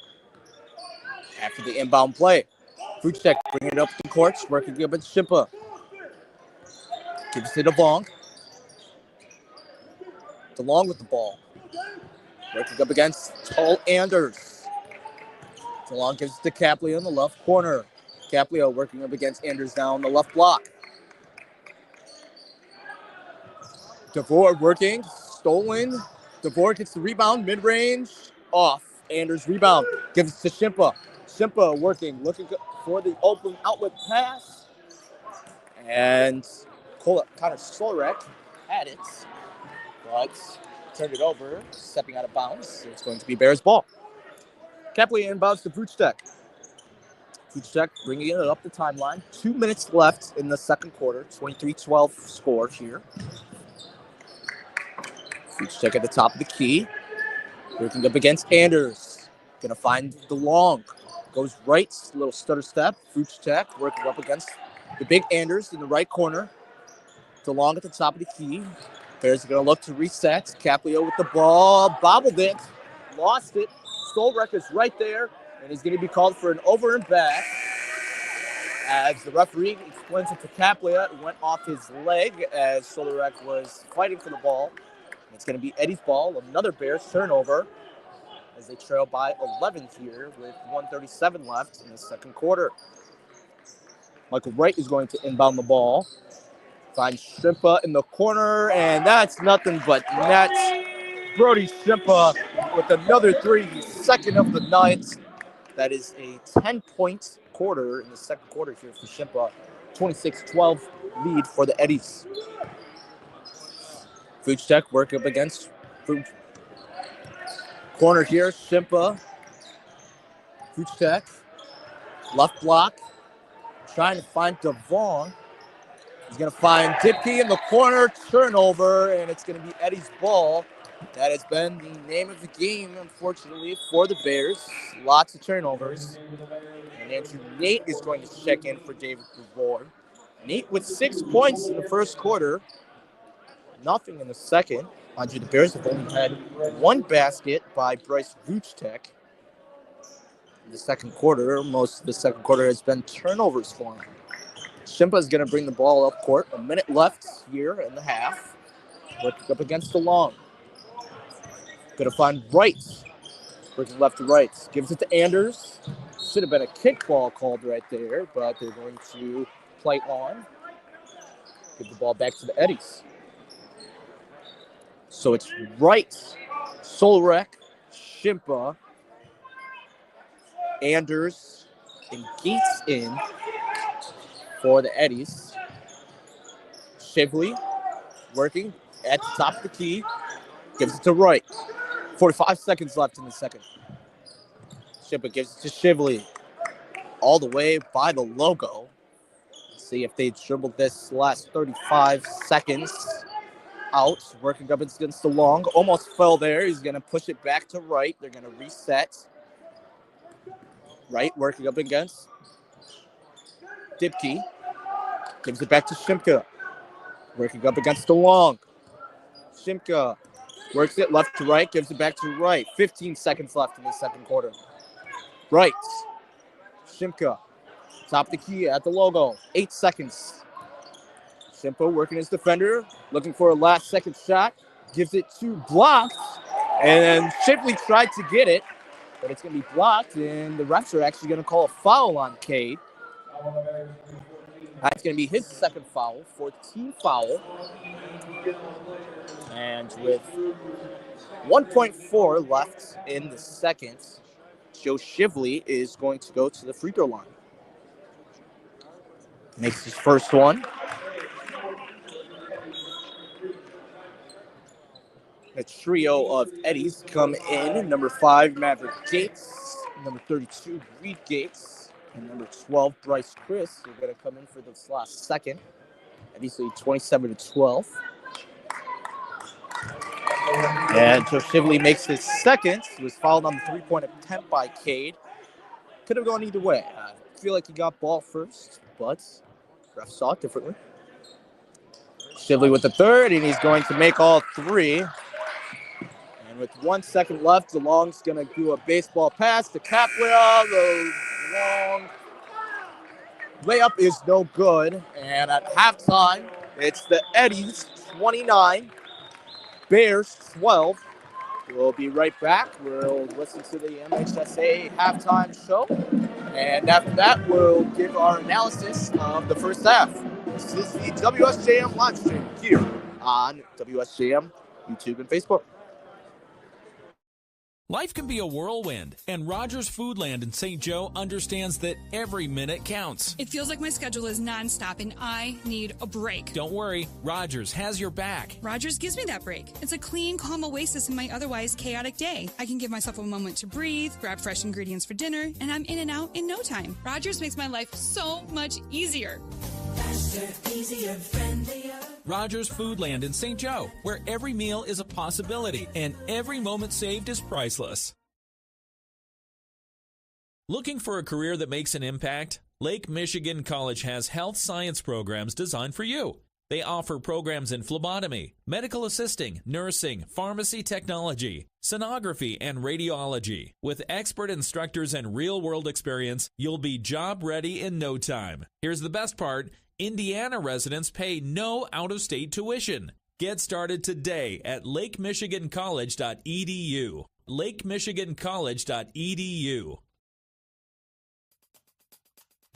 After the inbound play, Vucek bringing it up the courts, working up with Shimpa. Gives it to DeLong. DeLong with the ball. Working up against Tall Anders. DeLong gives it to Kaplia in the left corner. Kaplia working up against Anders now on the left block. DeVore working, stolen. DeVore gets the rebound, mid-range, off. Anders rebound, gives it to Shimpa. Shimpa working, looking for the open outlet pass. And Connor Solorek had it, but turned it over, stepping out of bounds. So it's going to be Bears ball. Kaplia inbounds to Vucek. Vucek bringing it up the timeline. 2 minutes left in the second quarter. 23-12 score here. Vucek at the top of the key. Working up against Anders. Going to find DeLong. Goes right, little stutter step. Vucek working up against the big Anders in the right corner. DeLong at the top of the key. Bears are going to look to reset. Kaplia with the ball. Bobbled it. Lost it. Stolrek is right there. And he's going to be called for an over and back. As the referee explains it to Kaplia, it went off his leg as Stolrek was fighting for the ball. It's going to be Eddie's ball. Another Bears turnover as they trail by 11 here with 1:37 left in the second quarter. Michael Wright is going to inbound the ball. Finds Shimpa in the corner, and that's nothing but net. Brody Shimpa with another three, second of the night. That is a 10-point quarter in the second quarter here for Shimpa. 26-12 lead for the Eddies. Vucek work up against corner here. Shimpa. Vucek. Left block. Trying to find Devon. He's going to find Dipke in the corner. Turnover, and it's going to be Eddie's ball. That has been the name of the game, unfortunately, for the Bears. Lots of turnovers. And Andrew Nate is going to check in for David DeVore. Nate with 6 points in the first quarter. Nothing in the second. Mind you, the Bears have only had one basket by Bryce Vucek. In the second quarter, most of the second quarter has been turnovers for him. Shimpa is going to bring the ball up court. A minute left here in the half. Working up against DeLong. Going to find Wright. Working left to right. Gives it to Anders. Should have been a kickball called right there, but they're going to play on. Give the ball back to the Eddies. So it's Wright, Solrek, Shimpa, Anders, and Gates in for the Eddies. Shively working at the top of the key. Gives it to Wright. 45 seconds left in the second. Shimpa gives it to Shively. All the way by the logo. Let's see if they dribbled this last 35 seconds. Out, working up against DeLong. Almost fell there. He's going to push it back to Wright. They're going to reset. Wright working up against Dipke. Gives it back to Shimka. Working up against DeLong. Shimka works it left to right. Gives it back to Wright. 15 seconds left in the second quarter. right. Shimka, top of the key at the logo. 8 seconds. Shimka working his defender, looking for a last-second shot. Gives it to blocked, and Shipley tried to get it, but it's going to be blocked, and the refs are actually going to call a foul on Cade. That's going to be his second foul, 14th foul. And with 1.4 left in the second, Joe Shively is going to go to the free throw line. Makes his first one. A trio of Eddies come in. Number 5, Maverick Gates. Number 32, Reed Gates. And number 12, Bryce Chris, are going to come in for this last second. Eddies lead 27-12. And Joe Shively makes his second. He was fouled on the three-point attempt by Cade. Could have gone either way. I feel like he got ball first, but ref saw it differently. Shively with the third, and he's going to make all three. And with 1 second left, DeLong's going to do a baseball pass to Capwell. The long layup is no good. And at halftime, it's the Eddies 29, Bears 12. We'll be right back. We'll listen to the MHSA halftime show. And after that, we'll give our analysis of the first half. This is the WSJM live stream here on WSJM, YouTube, and Facebook. Life can be a whirlwind, and Rogers Foodland in St. Joe understands that every minute counts. It feels like my schedule is nonstop and I need a break. Don't worry, Rogers has your back. Rogers gives me that break. It's a clean, calm oasis in my otherwise chaotic day. I can give myself a moment to breathe, grab fresh ingredients for dinner, and I'm in and out in no time. Rogers makes my life so much easier. Faster, easier, friendlier. Rogers Foodland in St. Joe, where every meal is a possibility and every moment saved is priceless. Looking for a career that makes an impact? Lake Michigan College has health science programs designed for you. They offer programs in phlebotomy, medical assisting, nursing, pharmacy technology, sonography, and radiology. With expert instructors and real-world experience, you'll be job ready in no time. Here's the best part. Indiana residents pay no out-of-state tuition. Get started today at lakemichigancollege.edu. lakemichigancollege.edu.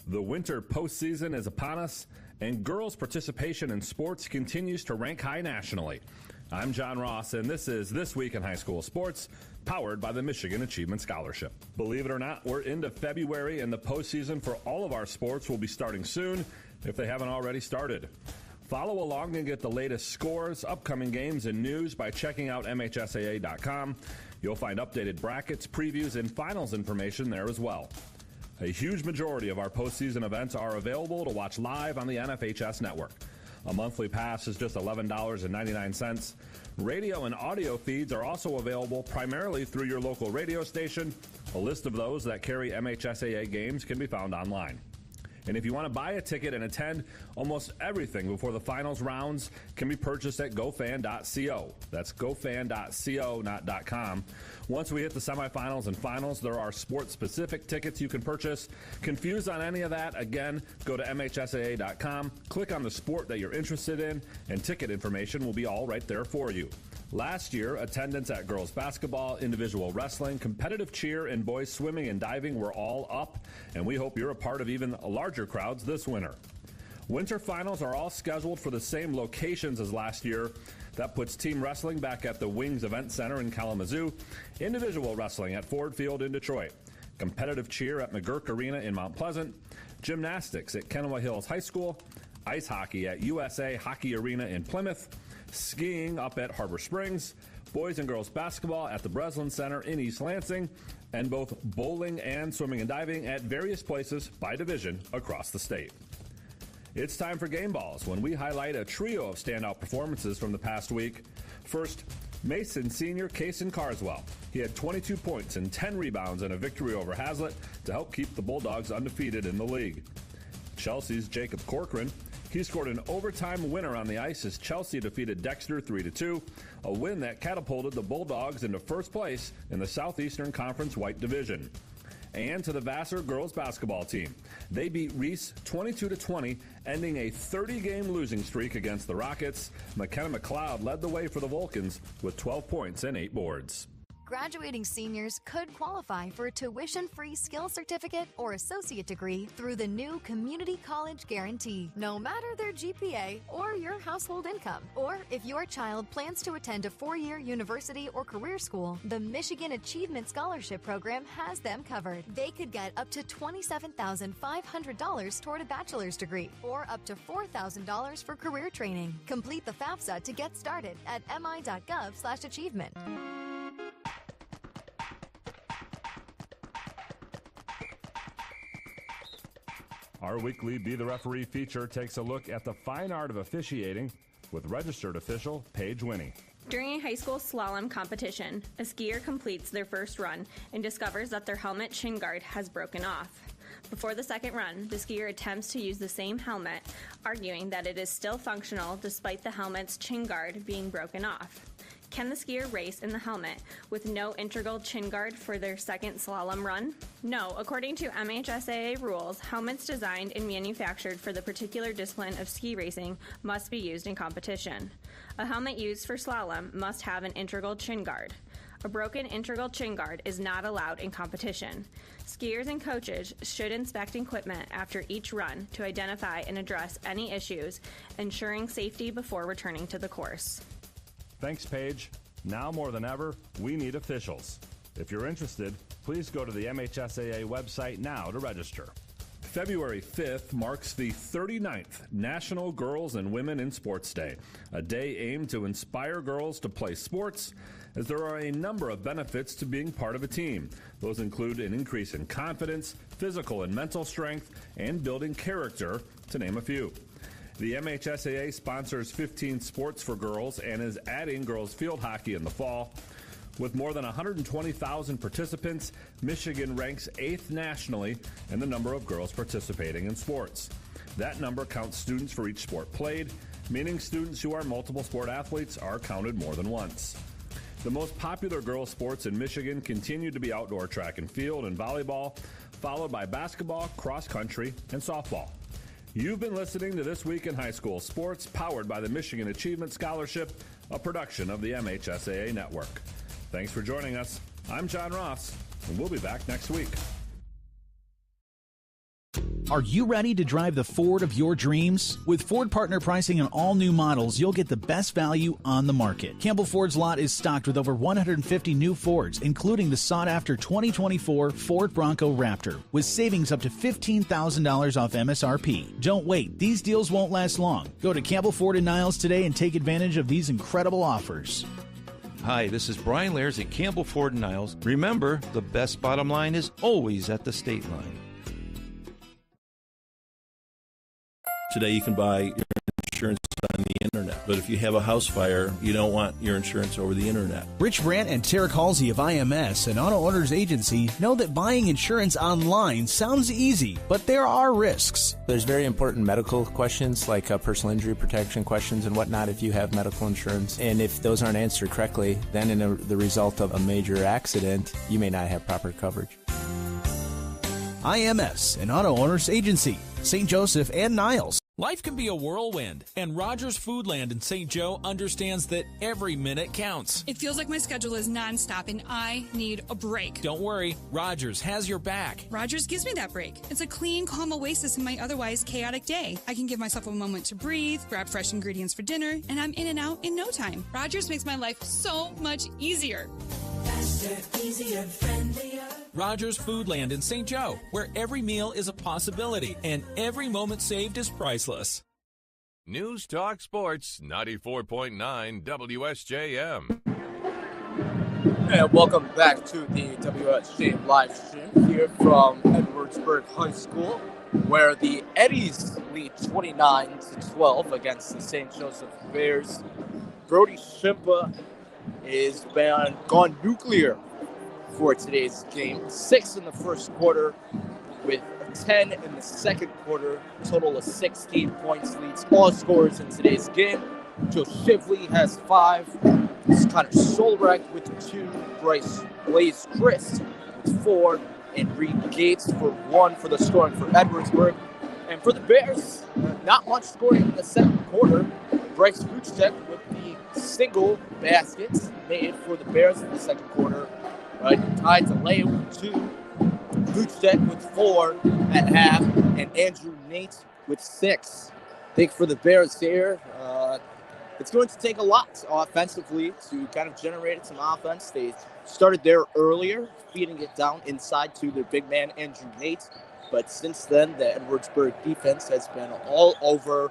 The winter postseason is upon us, and girls' participation in sports continues to rank high nationally. I'm John Ross, and this is This Week in High School Sports, powered by the Michigan Achievement Scholarship. Believe it or not, we're into February, and the postseason for all of our sports will be starting soon, if they haven't already started. Follow along and get the latest scores, upcoming games, and news by checking out MHSAA.com. You'll find updated brackets, previews, and finals information there as well. A huge majority of our postseason events are available to watch live on the NFHS network. A monthly pass is just $11.99. Radio and audio feeds are also available primarily through your local radio station. A list of those that carry MHSAA games can be found online. And if you want to buy a ticket and attend, almost everything before the finals rounds can be purchased at gofan.co. That's gofan.co, not .com. Once we hit the semifinals and finals, there are sports-specific tickets you can purchase. Confused on any of that? Again, go to MHSAA.com, click on the sport that you're interested in, and ticket information will be all right there for you. Last year, attendance at girls basketball, individual wrestling, competitive cheer, and boys swimming and diving were all up, and we hope you're a part of even larger crowds this winter. Winter finals are all scheduled for the same locations as last year. That puts team wrestling back at the Wings Event Center in Kalamazoo, individual wrestling at Ford Field in Detroit, competitive cheer at McGurk Arena in Mount Pleasant, gymnastics at Kennewa Hills High School, ice hockey at USA Hockey Arena in Plymouth, skiing up at Harbor Springs, boys and girls basketball at the Breslin Center in East Lansing, and both bowling and swimming and diving at various places by division across the state. It's time for Game Balls, when we highlight a trio of standout performances from the past week. First, Mason senior Kaysen Carswell. He had 22 points and 10 rebounds in a victory over Hazlitt to help keep the Bulldogs undefeated in the league. Chelsea's Jacob Corcoran. He scored an overtime winner on the ice as Chelsea defeated Dexter 3-2, a win that catapulted the Bulldogs into first place in the Southeastern Conference White Division. and to the Vassar girls basketball team. They beat Reese 22-20, ending a 30-game losing streak against the Rockets. McKenna McLeod led the way for the Vulcans with 12 points and 8 boards. Graduating seniors could qualify for a tuition-free skills certificate or associate degree through the new Community College Guarantee, no matter their GPA or your household income. Or if your child plans to attend a 4-year university or career school, the Michigan Achievement Scholarship Program has them covered. They could get up to $27,500 toward a bachelor's degree or up to $4,000 for career training. Complete the FAFSA to get started at mi.gov/achievement. Our weekly Be the Referee feature takes a look at the fine art of officiating with registered official Paige Winnie. During a high school slalom competition, a skier completes their first run and discovers that their helmet shin guard has broken off. Before the second run, the skier attempts to use the same helmet, arguing that it is still functional despite the helmet's chin guard being broken off. Can the skier race in the helmet with no integral chin guard for their second slalom run? No, according to MHSAA rules, helmets designed and manufactured for the particular discipline of ski racing must be used in competition. A helmet used for slalom must have an integral chin guard. A broken integral chin guard is not allowed in competition. Skiers and coaches should inspect equipment after each run to identify and address any issues, ensuring safety before returning to the course. Thanks, Paige. Now more than ever, we need officials. If you're interested, please go to the MHSAA website now to register. February 5th marks the 39th National Girls and Women in Sports Day, a day aimed to inspire girls to play sports, as there are a number of benefits to being part of a team. Those include an increase in confidence, physical and mental strength, and building character, to name a few. The MHSAA sponsors 15 sports for girls and is adding girls field hockey in the fall. With more than 120,000 participants, Michigan ranks 8th nationally in the number of girls participating in sports. That number counts students for each sport played, meaning students who are multiple sport athletes are counted more than once. The most popular girls' sports in Michigan continue to be outdoor track and field and volleyball, followed by basketball, cross country, and softball. You've been listening to This Week in High School Sports, powered by the Michigan Achievement Scholarship, a production of the MHSAA Network. Thanks for joining us. I'm John Ross, and we'll be back next week. Are you ready to drive the Ford of your dreams? With Ford partner pricing on all new models, you'll get the best value on the market. Campbell Ford's lot is stocked with over 150 new Fords, including the sought-after 2024 Ford Bronco Raptor, with savings up to $15,000 off MSRP. Don't wait. These deals won't last long. Go to Campbell Ford in Niles today and take advantage of these incredible offers. Hi, this is Brian Lairs at Campbell Ford and Niles. Remember, the best bottom line is always at the state line. Today you can buy your insurance on the internet, but if you have a house fire, you don't want your insurance over the internet. Rich Brandt and Tarek Halsey of IMS, an auto owners agency, know that buying insurance online sounds easy, but there are risks. There's very important medical questions like personal injury protection questions and whatnot if you have medical insurance. And if those aren't answered correctly, then in the result of a major accident, you may not have proper coverage. IMS, an auto owners agency, St. Joseph and Niles. Life can be a whirlwind, and Rogers Foodland in St. Joe understands that every minute counts. It feels like my schedule is nonstop, and I need a break. Don't worry, Rogers has your back. Rogers gives me that break. It's a clean, calm oasis in my otherwise chaotic day. I can give myself a moment to breathe, grab fresh ingredients for dinner, and I'm in and out in no time. Rogers makes my life so much easier. Faster, easier, friendlier. Rogers Foodland in St. Joe, where every meal is a possibility and every moment saved is priceless. News Talk Sports 94.9 WSJM. And welcome back to the WSJM live stream here from Edwardsburg High School, where the Eddies lead 29-12 against the St. Joseph Bears. Brody Shimpa is gone nuclear for today's game. 6 in the first quarter with 10 in the second quarter. Total of 16 points leads all scorers in today's game. Joe Shively has 5. Connor Solreck with 2. Blaze Chris with 4. and Reed Gates for 1 for the scoring for Edwardsburg. And for the Bears, not much scoring in the second quarter. Bryce Vucek with the single baskets made for the Bears in the second quarter. Tied to lay with 2. Vucek with 4 at half, and Andrew Nate with 6. I think for the Bears here, it's going to take a lot offensively to kind of generate some offense. They started there earlier, feeding it down inside to their big man, Andrew Nate. But since then, the Edwardsburg defense has been all over,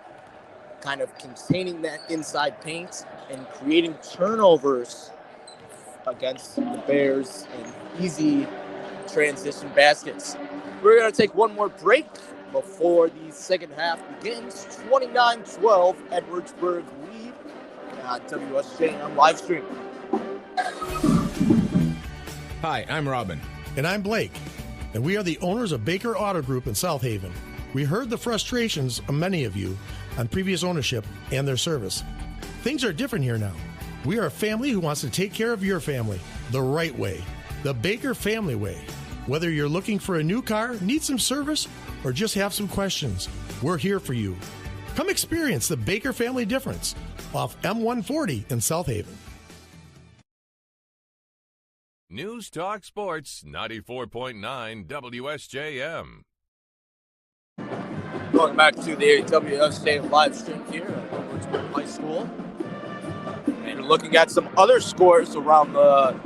kind of containing that inside paint and creating turnovers against the Bears and easy transition baskets. We're going to take one more break before the second half begins. 29-12, Edwardsburg lead on WSJM live stream. Hi, I'm Robin. And I'm Blake. And we are the owners of Baker Auto Group in South Haven. We heard the frustrations of many of you on previous ownership and their service. Things are different here now. We are a family who wants to take care of your family the right way, the Baker family way. Whether you're looking for a new car, need some service, or just have some questions, we're here for you. Come experience the Baker family difference off M140 in South Haven. News Talk Sports 94.9 WSJM. Welcome back to the WSJM live stream here at Edwardsburg High School. And looking at some other scores around the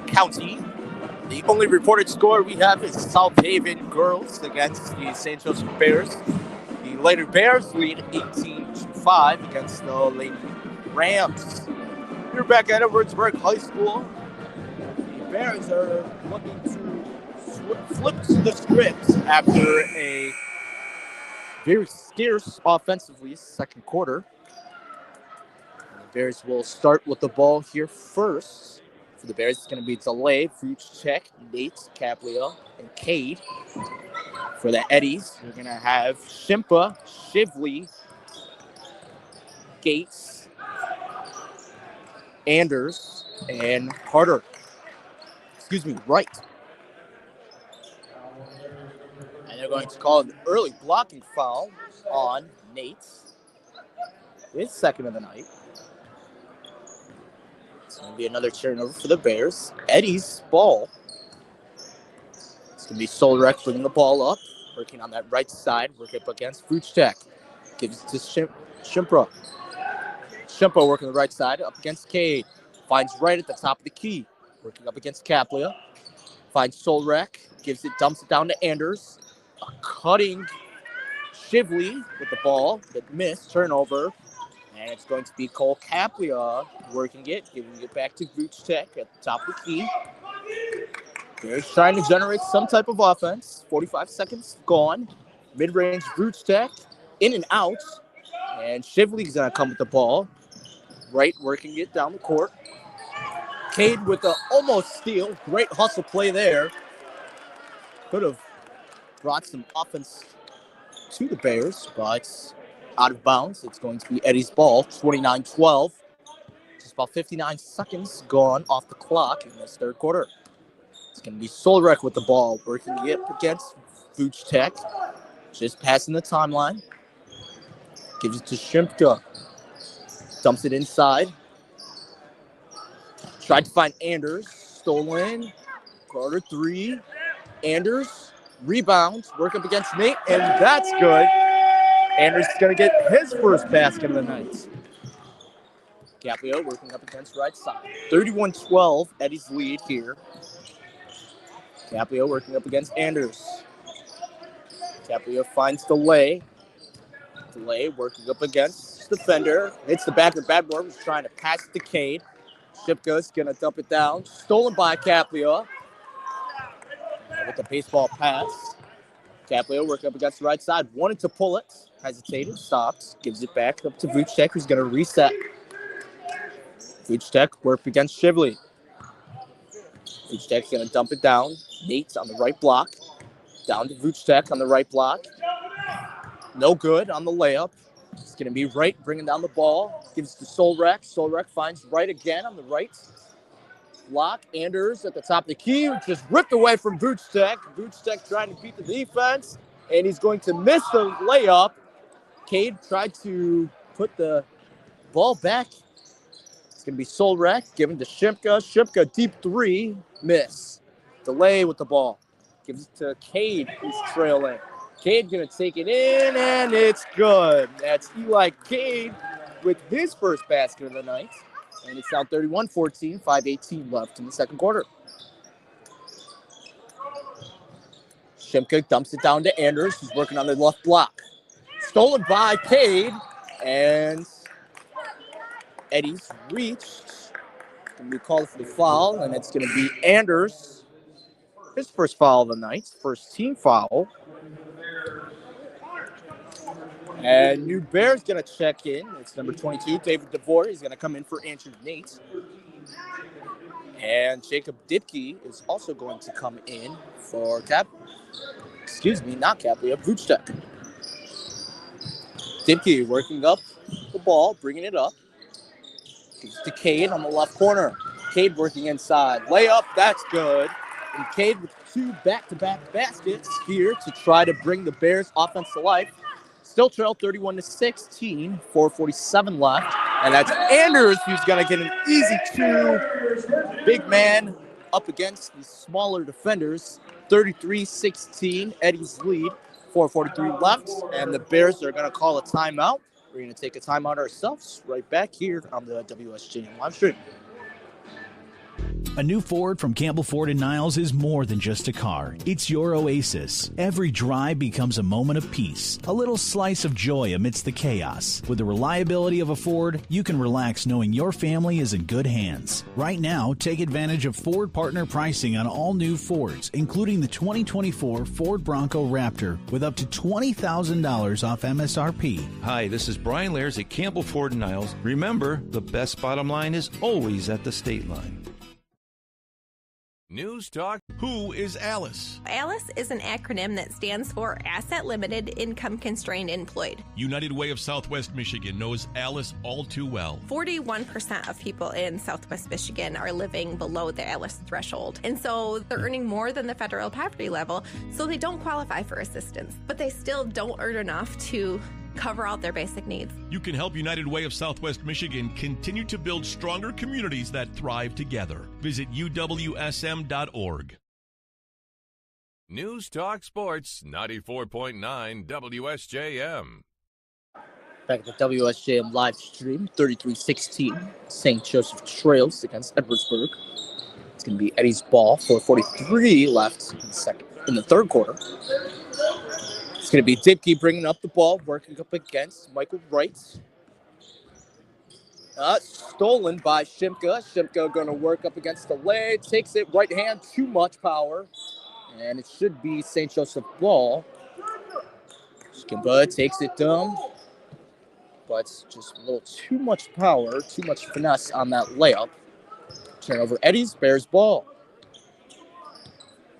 county. The only reported score we have is South Haven girls against the St. Joseph Bears. The Lady Bears lead 18-5 against the Lady Rams. We're back at Edwardsburg High School. The Bears are looking to flip the script after a very scarce offensively second quarter. The Bears will start with the ball here first. For the Bears, it's going to be Delay, Vucek, Nate, Caplia, and Cade. For the Eddies, we're going to have Shimpa, Shively, Gates, Anders, and Carter. Wright. And they're going to call an early blocking foul on Nate. His second of the night. It's going to be another turnover for the Bears. Eddie's ball. It's going to be Solrek bringing the ball up, working on that right side, working up against Vucek. Gives it to Shimpa. Shimpa working the right side, up against Cade. Finds right at the top of the key, working up against Caplia. Finds Solrek, dumps it down to Anders. A cutting Shively with the ball that missed, turnover. And it's going to be Cole Caplia working it, giving it back to Vucek at the top of the key. They're trying to generate some type of offense. 45 seconds gone. Mid-range Vucek in and out. And Shively's going to come with the ball. Right, working it down the court. Cade with the almost steal. Great hustle play there. Could have brought some offense to the Bears, but out of bounds. It's going to be Eddie's ball, 29-12. Just about 59 seconds gone off the clock in this third quarter. It's going to be Solrek with the ball, working it against Vucek. Just passing the timeline. Gives it to Shimka. Dumps it inside. Tried to find Anders. Stolen. Carter 3. Anders. Rebound. Work up against Nate. And that's good. Anders is going to get his first basket of the night. Capio working up against right side. 31-12. Eddie's lead here. Capio working up against Anders. Capio finds Delay. Delay working up against defender. Hits the back of Badmore. Was trying to pass it to Cade. Shipka's going to dump it down. Stolen by Caplia. With the baseball pass. Caplia working up against the right side. Wanted to pull it. Hesitated. Stops. Gives it back up to Vucek, who's going to reset. Vucek worked against Shively. Vucek's going to dump it down. Nate's on the right block. Down to Vucek on the right block. No good on the layup. It's going to be Wright bringing down the ball. Gives it to Solrek. Solrek finds Wright again on the right. block. Anders at the top of the key, just ripped away from Vuctek. Vuctek trying to beat the defense, and he's going to miss the layup. Cade tried to put the ball back. It's going to be Solrek, given to Shimka. Shimka, deep three, miss. Delay with the ball. Gives it to Cade, who's trailing. Cade going to take it in, and it's good. That's Eli Cade with his first basket of the night. And it's now 31-14, 5:18 left in the second quarter. Shimka dumps it down to Anders, who's working on the left block. Stolen by Cade, and Eddie's reached. Going to be called for the foul, and it's going to be Anders. His first foul of the night, first team foul. And New Bear's going to check in. It's number 22, David DeVore. He's going to come in for Andrew Nate. And Jacob Dipke is also going to come in for Vuctek. Dipke working up the ball, bringing it up. Gives to Cade on the left corner. Cade working inside. Layup, that's good. And Cade with two back-to-back baskets here to try to bring the Bears offense to life. Still trail 31-16, 4:47 left. And that's Anders who's going to get an easy two. Big man up against the smaller defenders. 33-16, Eddie's lead. 4:43 left, and the Bears are going to call a timeout. We're going to take a timeout ourselves right back here on the WSJM live stream. A new Ford from Campbell Ford & Niles is more than just a car. It's your oasis. Every drive becomes a moment of peace, a little slice of joy amidst the chaos. With the reliability of a Ford, you can relax knowing your family is in good hands. Right now, take advantage of Ford partner pricing on all new Fords, including the 2024 Ford Bronco Raptor with up to $20,000 off MSRP. Hi, this is Brian Lairs at Campbell Ford & Niles. Remember, the best bottom line is always at the state line. News Talk. Who is ALICE? ALICE is an acronym that stands for Asset Limited Income Constrained Employed. United Way of Southwest Michigan knows ALICE all too well. 41% of people in Southwest Michigan are living below the ALICE threshold. And so they're earning more than the federal poverty level, so they don't qualify for assistance. But they still don't earn enough to cover all their basic needs. You can help United Way of Southwest Michigan continue to build stronger communities that thrive together. Visit uwsm.org. News Talk Sports 94.9 WSJM. Back at the WSJM live stream, 33-16, St. Joseph trails against Edwardsburg. It's going to be Eddie's ball, 4:43 left in the third quarter. It's going to be Dipke bringing up the ball, working up against Michael Wright. Stolen by Shimka. Shimka going to work up against the leg, takes it right hand, too much power. And it should be St. Joseph ball. Shimka takes it down, but just a little too much power, too much finesse on that layup. Turnover, Eddie's Bears ball.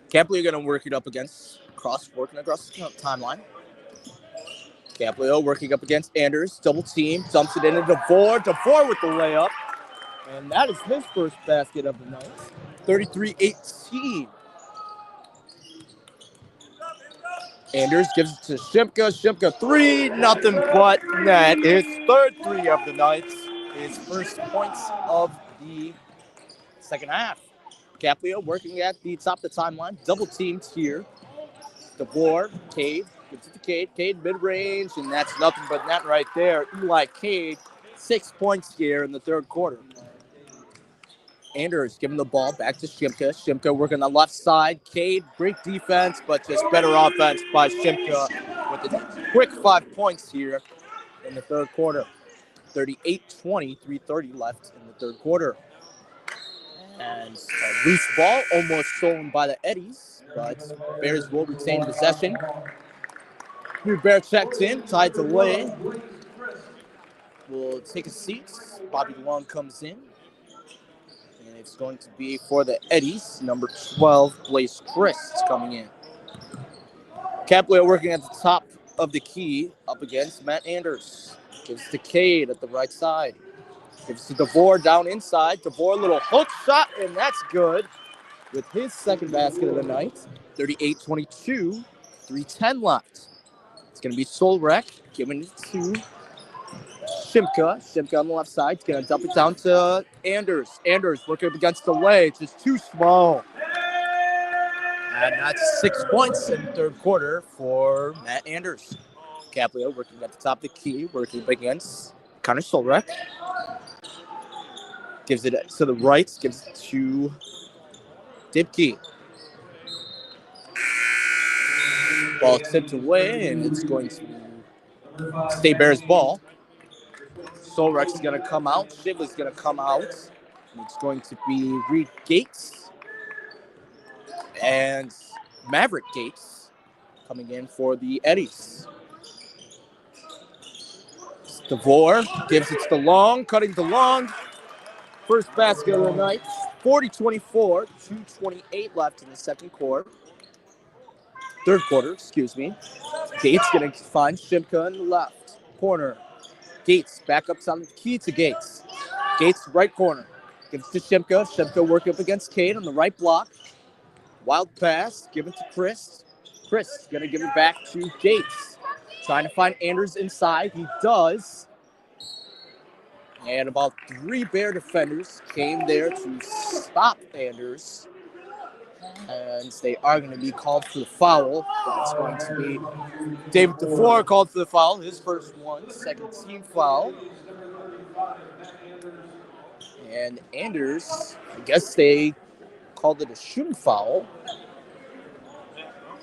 Campley going to work it up against working across the timeline. Camplio working up against Anders. Double team. Dumps it into DeVore. DeVore with the layup. And that is his first basket of the night. 33-18. Anders gives it to Shimka. Shimka three. Nothing but net. His third three of the night. His first points of the second half. Camplio working at the top of the timeline. Double teamed here. DeVore, Cade, gets it to Cade. Cade mid-range, and that's nothing but net right there. Eli Cade, 6 points here in the third quarter. Anders giving the ball back to Shimka. Shimka working on the left side. Cade, great defense, but just better offense by Shimka with a quick 5 points here in the third quarter. 38-20, 3:30 left in the third quarter. And a loose ball, almost stolen by the Eddies. But Bears will retain possession. New Bear checks in, tied to lane. We'll take a seat. Bobby Long comes in. And it's going to be for the Eddies. Number 12, Blaze Christ coming in. Camplio working at the top of the key up against Matt Anders. Gives to Cade at the right side. Gives to DeVore down inside. DeVore, little hook shot, and that's good with his second basket of the night. 38-22, 3:10 left. It's going to be Solrek giving it to Shimka. Shimka on the left side. He's going to dump it down to Anders. Anders working up against the way. It's just too small. And that's 6 points in the third quarter for Matt Anders. Caprio working at the top of the key, working up against Connor Solrek. Gives it to the right, gives it to Dibke. Ball tipped away, and it's going to stay Bears ball. Solrex is going to come out. Shively's going to come out. And it's going to be Reed Gates and Maverick Gates coming in for the Eddies. DeVore gives it to the long, cutting the long. First basket of the night. 40-24, 2:28 left in the third quarter, excuse me. Gates going to find Shimka in the left corner. Gates back up on the key to Gates. Gates right corner. Gives to Shimka. Shimka working up against Cade on the right block. Wild pass, given to Chris. Chris going to give it back to Gates. Trying to find Anders inside. He does. And about 3 Bear defenders came there to stop Anders. And they are going to be called for the foul. That's going to be David DeVore called for the foul. His first one, second team foul. And Anders, I guess they called it a shooting foul.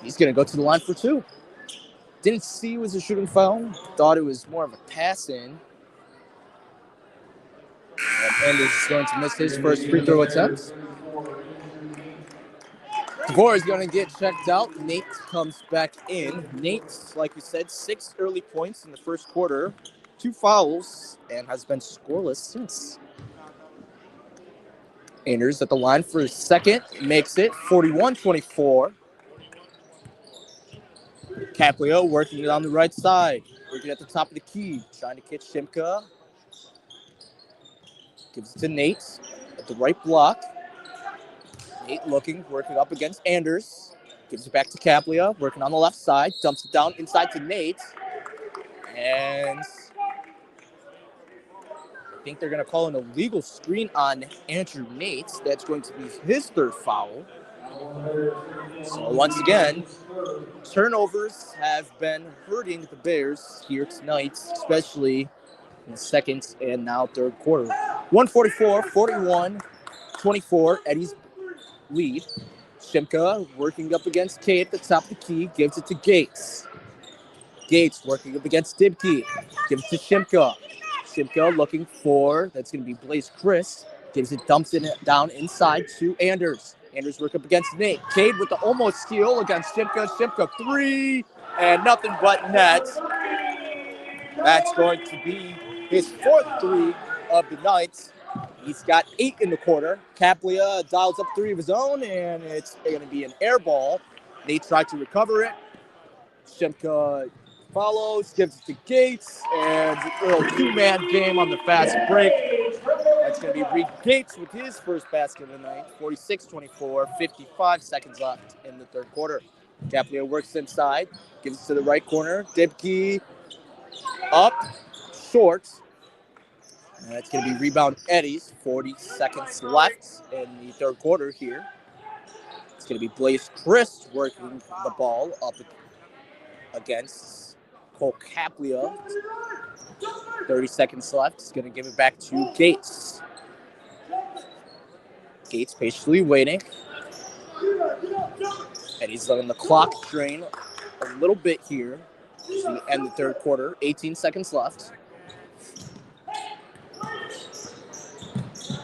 He's going to go to the line for 2. Didn't see it was a shooting foul. Thought it was more of a pass in. And Anders is going to miss his first free throw attempt. DeVore is going to get checked out. Nate comes back in. Nate, like we said, 6 early points in the first quarter, 2 fouls, and has been scoreless since. Anders at the line for his second, makes it 41-24. Caplio working it on the right side, working at the top of the key, trying to catch Shimka. Gives it to Nate at the right block. Nate looking, working up against Anders. Gives it back to Caplia, working on the left side. Dumps it down inside to Nate. And I think they're going to call an illegal screen on Andrew Nate. That's going to be his third foul. So once again, turnovers have been hurting the Bears here tonight, especially in the second and now third quarter. 144, 41, 24, Eddie's lead. Shimka working up against Kate at the top of the key, gives it to Gates. Gates working up against Dibke, gives it to Shimka. Shimka looking for, that's going to be Blaze Chris, dumps it down inside to Anders. Anders work up against Nate. Cade with the almost steal against Shimka. Shimka 3, and nothing but net. That's going to be his 4th 3 of the night. He's got 8 in the quarter. Caplia dials up 3 of his own, and it's going to be an air ball. Nate tried to recover it. Shimka follows, gives it to Gates, and a little 2-man game on the fast break. That's going to be Reed Gates with his first basket of the night. 46-24, 55 seconds left in the third quarter. Caplia works inside, gives it to the right corner. Dibke up, short. And that's going to be rebound Eddie's. 40 seconds left in the third quarter here. It's going to be Blaze Chris working the ball up against Cole Caplia. 30 seconds left. He's going to give it back to Gates. Gates patiently waiting. And he's letting the clock drain a little bit here as we end the third quarter. 18 seconds left.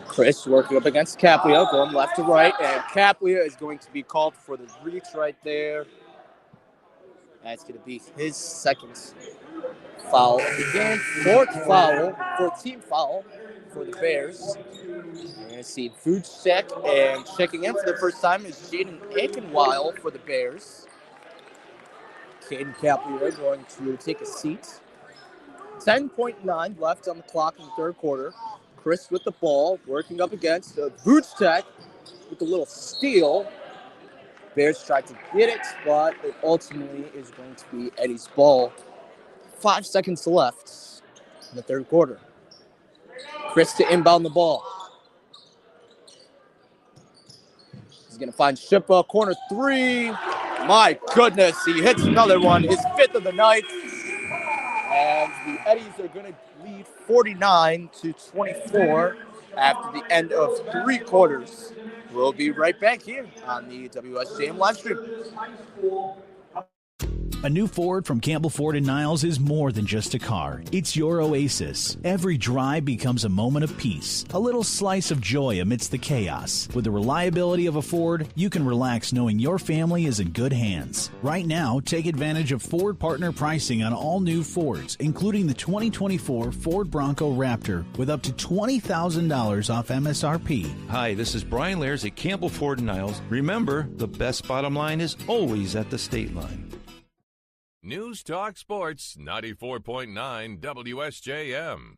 Chris working up against Caplia, going left to right, and Caplia is going to be called for the reach right there. That's going to be his second foul of the game. 4th team foul for the Bears. You're going to see Foodcheck, and checking in for the first time is Jaden Aikenwile for the Bears. Caden Caplia going to take a seat. 10.9 left on the clock in the third quarter. Chris with the ball, working up against Vucek with a little steal. Bears tried to get it, but it ultimately is going to be Eddie's ball. 5 seconds left in the third quarter. Chris to inbound the ball. He's going to find Shippa, corner three. My goodness, he hits another one, his 5th of the night. And the Eddies are going to lead 49-24 after the end of 3 quarters. We'll be right back here on the WSJM live stream. A new Ford from Campbell Ford and Niles is more than just a car. It's your oasis. Every drive becomes a moment of peace, a little slice of joy amidst the chaos. With the reliability of a Ford, you can relax knowing your family is in good hands. Right now, take advantage of Ford partner pricing on all new Fords, including the 2024 Ford Bronco Raptor, with up to $20,000 off MSRP. Hi, this is Brian Lairs at Campbell Ford and Niles. Remember, the best bottom line is always at the state line. News Talk Sports 94.9 WSJM.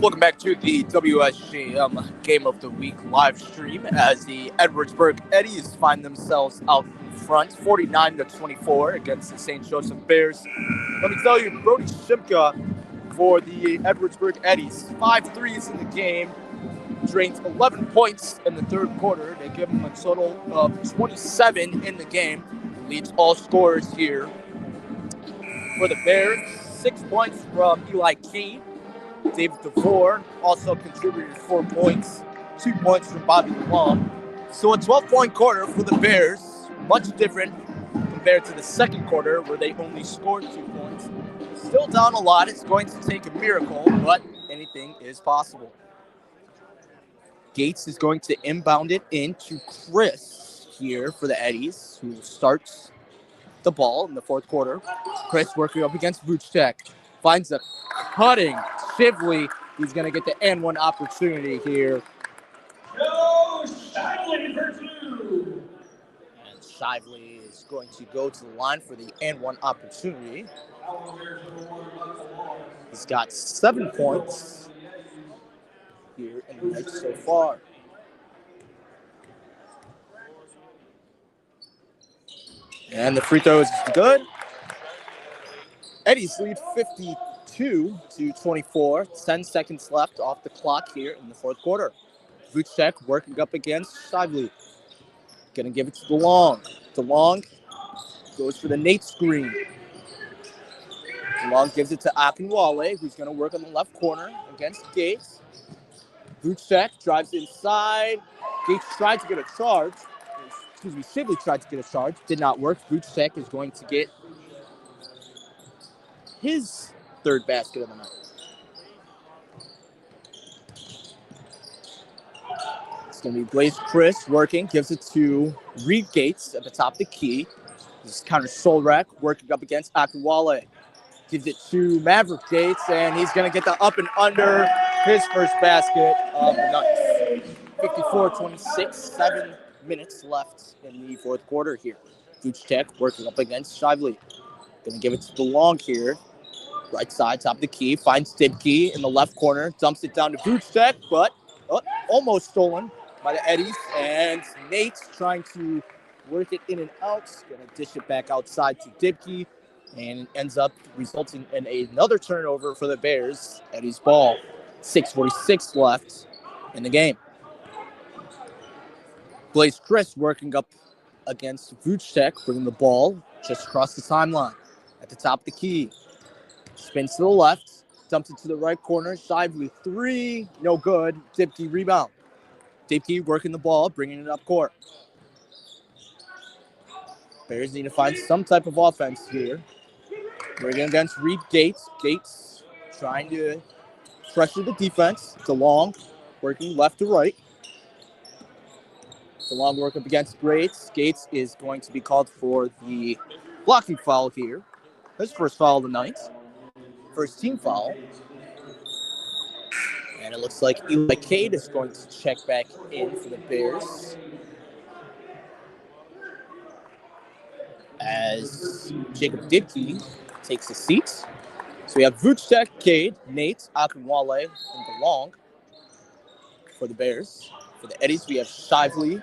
Welcome back to the WSJM Game of the Week live stream as the Edwardsburg Eddies find themselves out front 49-24 against the St. Joseph Bears. Let me tell you, Brody Shipka for the Edwardsburg Eddies, 5 threes in the game, drains 11 points in the third quarter. They give him a total of 27 in the game. Leads all scorers here for the Bears. 6 points from Eli Kane. David DeVore also contributed 4 points. 2 points from Bobby Long. So a 12-point quarter for the Bears. Much different compared to the second quarter where they only scored 2 points. Still down a lot. It's going to take a miracle, but anything is possible. Gates is going to inbound it into Chris here for the Eddies, who starts the ball in the fourth quarter. Chris working up against Vucek. Finds a cutting Shively. He's going to get the and one opportunity here. Go Shively for 2. And Shively is going to go to the line for the and one opportunity. He's got 7 points here in the night so far. And the free throw is good. Eddies lead 52-24. 10 seconds left off the clock here in the fourth quarter. Vucek working up against Shively. Gonna give it to DeLong. DeLong goes for the Nate screen. DeLong gives it to Akinwale, who's gonna work on the left corner against Gates. Vucek drives inside. Gates tried to get a charge. Shively tried to get a charge. Did not work. Vucek is going to get his 3rd basket of the night. It's going to be Blaze Chris working. Gives it to Reed Gates at the top of the key. This is Connor Solrak working up against Akinwale. Gives it to Maverick Gates, and he's going to get the up and under his first basket of the night. 54-26, 7 minutes left in the fourth quarter here. Vucek working up against Shively. Gonna give it to DeLong here. Right side, top of the key. Finds Dibke in the left corner. Dumps it down to Vucek, but almost stolen by the Eddies. And Nate trying to work it in and out. Gonna dish it back outside to Dibke. And it ends up resulting in another turnover for the Bears. Eddies ball. 6:46 left in the game. Blaze Chris working up against Vucek, bringing the ball just across the timeline at the top of the key. Spins to the left, dumps it to the right corner. Shively 3, no good. Dibke rebound. Dibke working the ball, bringing it up court. Bears need to find some type of offense here. Working against Reed Gates. Gates trying to pressure the defense. DeLong working left to right. DeLong work up against Gates. Gates is going to be called for the blocking foul here. His first foul of the night. First team foul. And it looks like Eli Cade is going to check back in for the Bears. As Jacob Dibke takes a seat. So we have Vucek, Cade, Nate, Akinwale, and DeLong for the Bears. For the Eddies, we have Shively,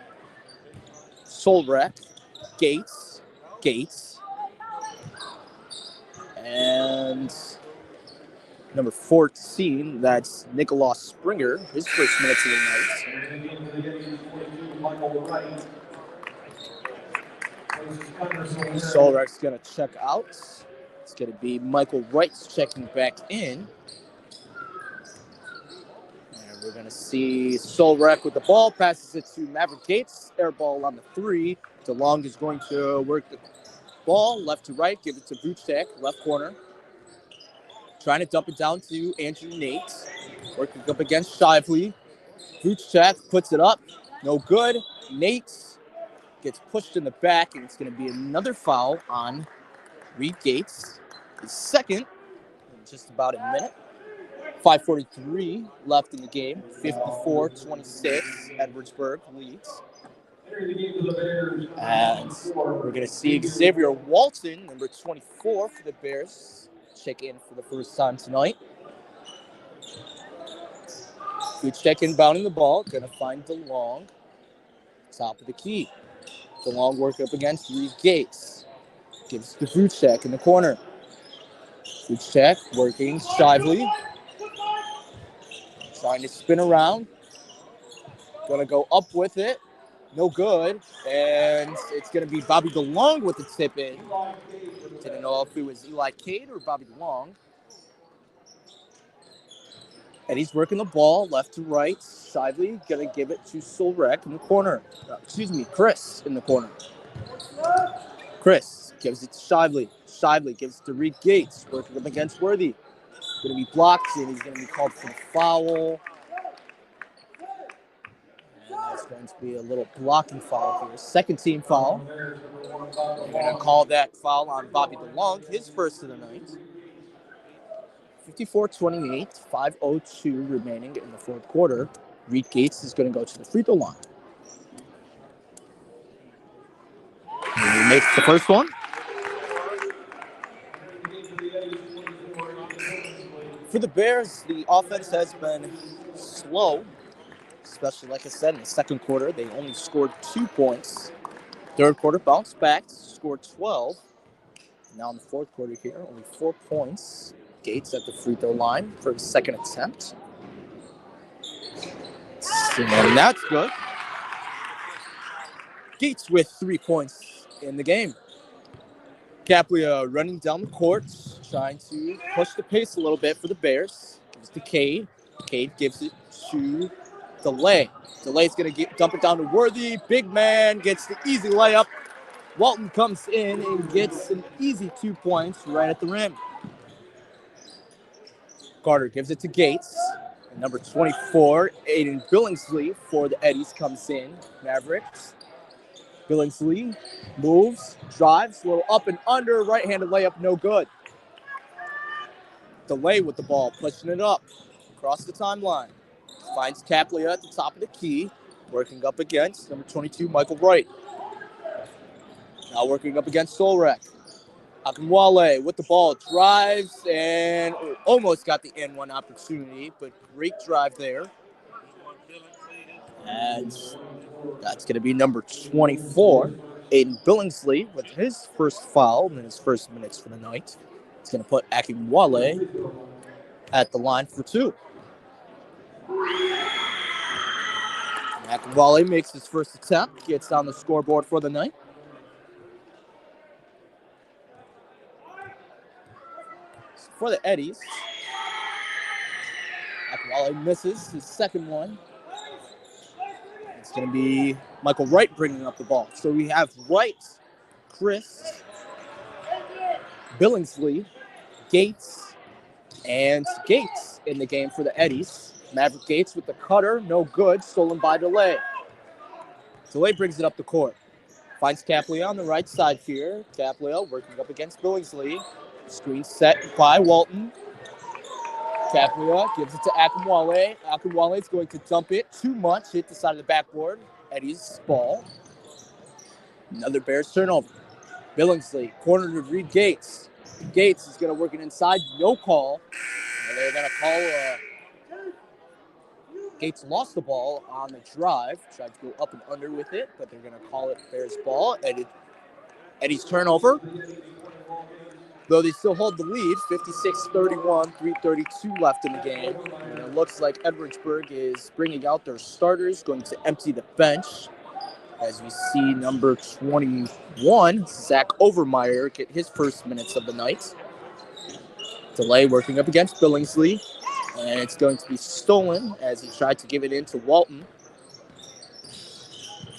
Solrek, Gates, and number 14, that's Nicholas Springer, his first minutes of the night. Solrek's going to check out. It's going to be Michael Wright's checking back in. And we're going to see Solrek with the ball, passes it to Maverick Gates, air ball on the 3. DeLong is going to work the ball left to right, give it to Vucek, left corner. Trying to dump it down to Andrew Nate. Working up against Shively. Vucek puts it up. No good. Nate gets pushed in the back, and it's going to be another foul on Reed Gates. His second in just about a minute. 5:43 left in the game. 54-26. Edwardsburg leads. And we're going to see Xavier Walton, number 24 for the Bears, check in for the first time tonight. Vucek inbounding the ball. Going to find DeLong. Top of the key. DeLong work up against Reed Gates. Gives to Vucek in the corner. Vucek working Shively. Trying to spin around. Going to go up with it. No good. And it's going to be Bobby DeLong with the tip in. Didn't know if it was Eli Cade or Bobby DeLong. And he's working the ball left to right. Shively going to give it to Solrek in the corner. Chris in the corner. Chris gives it to Shively. Shively gives it to Reed Gates. Working up against Worthy. Going to be blocked, and he's going to be called for the foul. And that's going to be a little blocking foul here. Second team foul. They're going to call that foul on Bobby DeLong, his first of the night. 54-28, 5:02 remaining in the fourth quarter. Reed Gates is going to go to the free throw line. And he makes the first one. For the Bears, the offense has been slow, especially, like I said, in the second quarter. They only scored 2 points. Third quarter bounced back, scored 12. Now in the fourth quarter here, only 4 points. Gates at the free throw line for his second attempt. And that's good. Gates with 3 points in the game. Caplia running down the court, trying to push the pace a little bit for the Bears. Gives it to Cade. Cade gives it to DeLay. DeLay's going to dump it down to Worthy. Big man gets the easy layup. Walton comes in and gets an easy 2 points right at the rim. Carter gives it to Gates. And number 24, Aiden Billingsley for the Eddies comes in. Mavericks. Billingsley moves, drives, a little up and under, right-handed layup, no good. DeLay with the ball, pushing it up across the timeline. Finds Caplia at the top of the key, working up against number 22, Michael Wright. Now working up against Solrek. Akinwale with the ball, drives, and almost got the N1 opportunity, but great drive there. And that's going to be number 24, Aiden Billingsley, with his first foul in his first minutes for the night. He's going to put Akinwale at the line for 2. Akinwale makes his first attempt, gets on the scoreboard for the night. For the Eddies, Akinwale misses his second one. It's going to be Michael Wright bringing up the ball. So we have Wright, Chris, Billingsley, Gates, and Gates in the game for the Eddies. Maverick Gates with the cutter, no good, stolen by DeLay. DeLay brings it up the court. Finds Caplia on the right side here. Caplia working up against Billingsley. Screen set by Walton. Caplia gives it to Akinwale. Akinwale is going to dump it too much, hit the side of the backboard. Eddie's ball. Another Bears turnover. Billingsley, corner to Reed Gates. Gates is going to work it inside. No call. And they're going to call Gates lost the ball on the drive. Tried to go up and under with it, but they're going to call it Bears ball. Eddie's turnover. Though they still hold the lead, 56-31, 3:32 left in the game. And it looks like Edwardsburg is bringing out their starters, going to empty the bench. As we see number 21, Zach Overmeyer, get his first minutes of the night. Delay working up against Billingsley. And it's going to be stolen as he tried to give it in to Walton.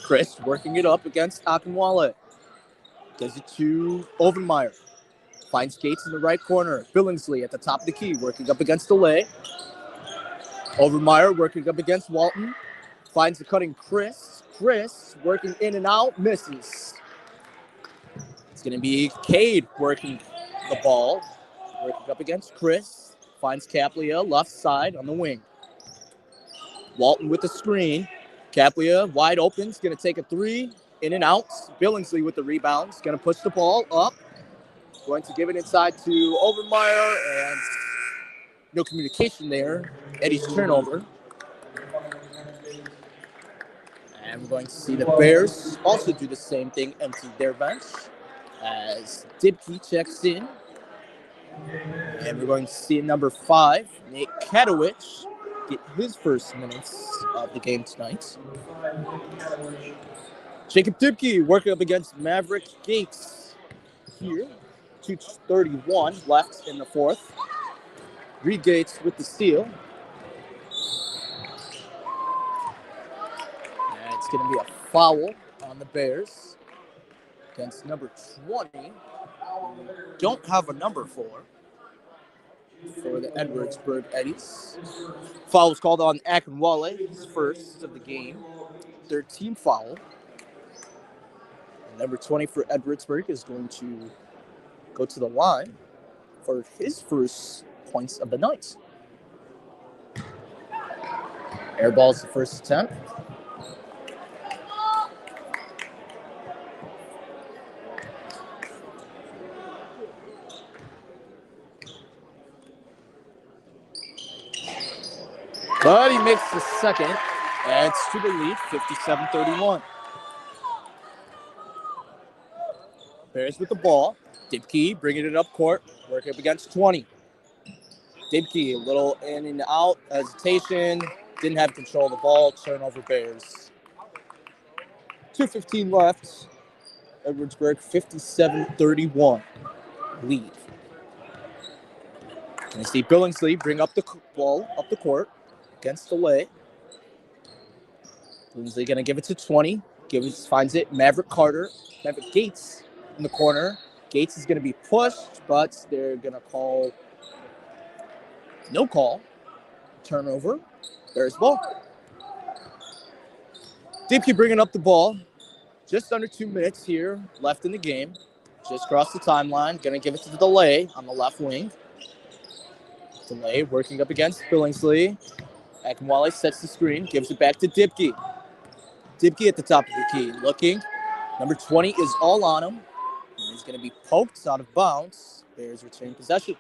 Chris working it up against Akinwale. Gives it to Overmeyer. Finds Gates in the right corner. Billingsley at the top of the key, working up against Delay. Overmeyer working up against Walton. Finds the cutting Chris. Chris working in and out, misses. It's going to be Cade working the ball. Working up against Chris. Finds Caplia left side on the wing. Walton with the screen. Caplia wide open. Is going to take a three. In and out. Billingsley with the rebound. Is going to push the ball up. Going to give it inside to Overmeyer, and no communication there. Eddie's turnover. And we're going to see the Bears also do the same thing, empty their bench, as Dibkey checks in. And we're going to see number 5, Nate Katowicz, get his first minutes of the game tonight. Jacob Dibkey working up against Maverick Gates here. 2:31 left in the fourth. Reed Gates with the steal. And it's going to be a foul on the Bears against number 20. Don't have a number for the Edwardsburg Eddies. Foul was called on Akinwale, his first of the game. 13th foul. And number 20 for Edwardsburg is going to go to the line for his first points of the night. Air ball's the first attempt. But he makes the second. Adds to the lead, 57-31. Bears with the ball. Dibkey bringing it up court, working up against 20. Dibkey, a little in and out, hesitation, didn't have control of the ball, turnover Bears. 2:15 left, Edwardsburg 57-31 lead. And you see Billingsley bring up the ball up the court against Delay. Billingsley going to give it to 20, finds it, Maverick Gates in the corner. Gates is going to be pushed, but they're going to call no call. Turnover. Bears ball. Dibkey bringing up the ball. Just under 2 minutes here left in the game. Just crossed the timeline. Going to give it to the Delay on the left wing. Delay working up against Billingsley. Akinwale sets the screen. Gives it back to Dibkey. Dibkey at the top of the key. Looking. Number 20 is all on him. He's going to be poked out of bounds. Bears retain possession.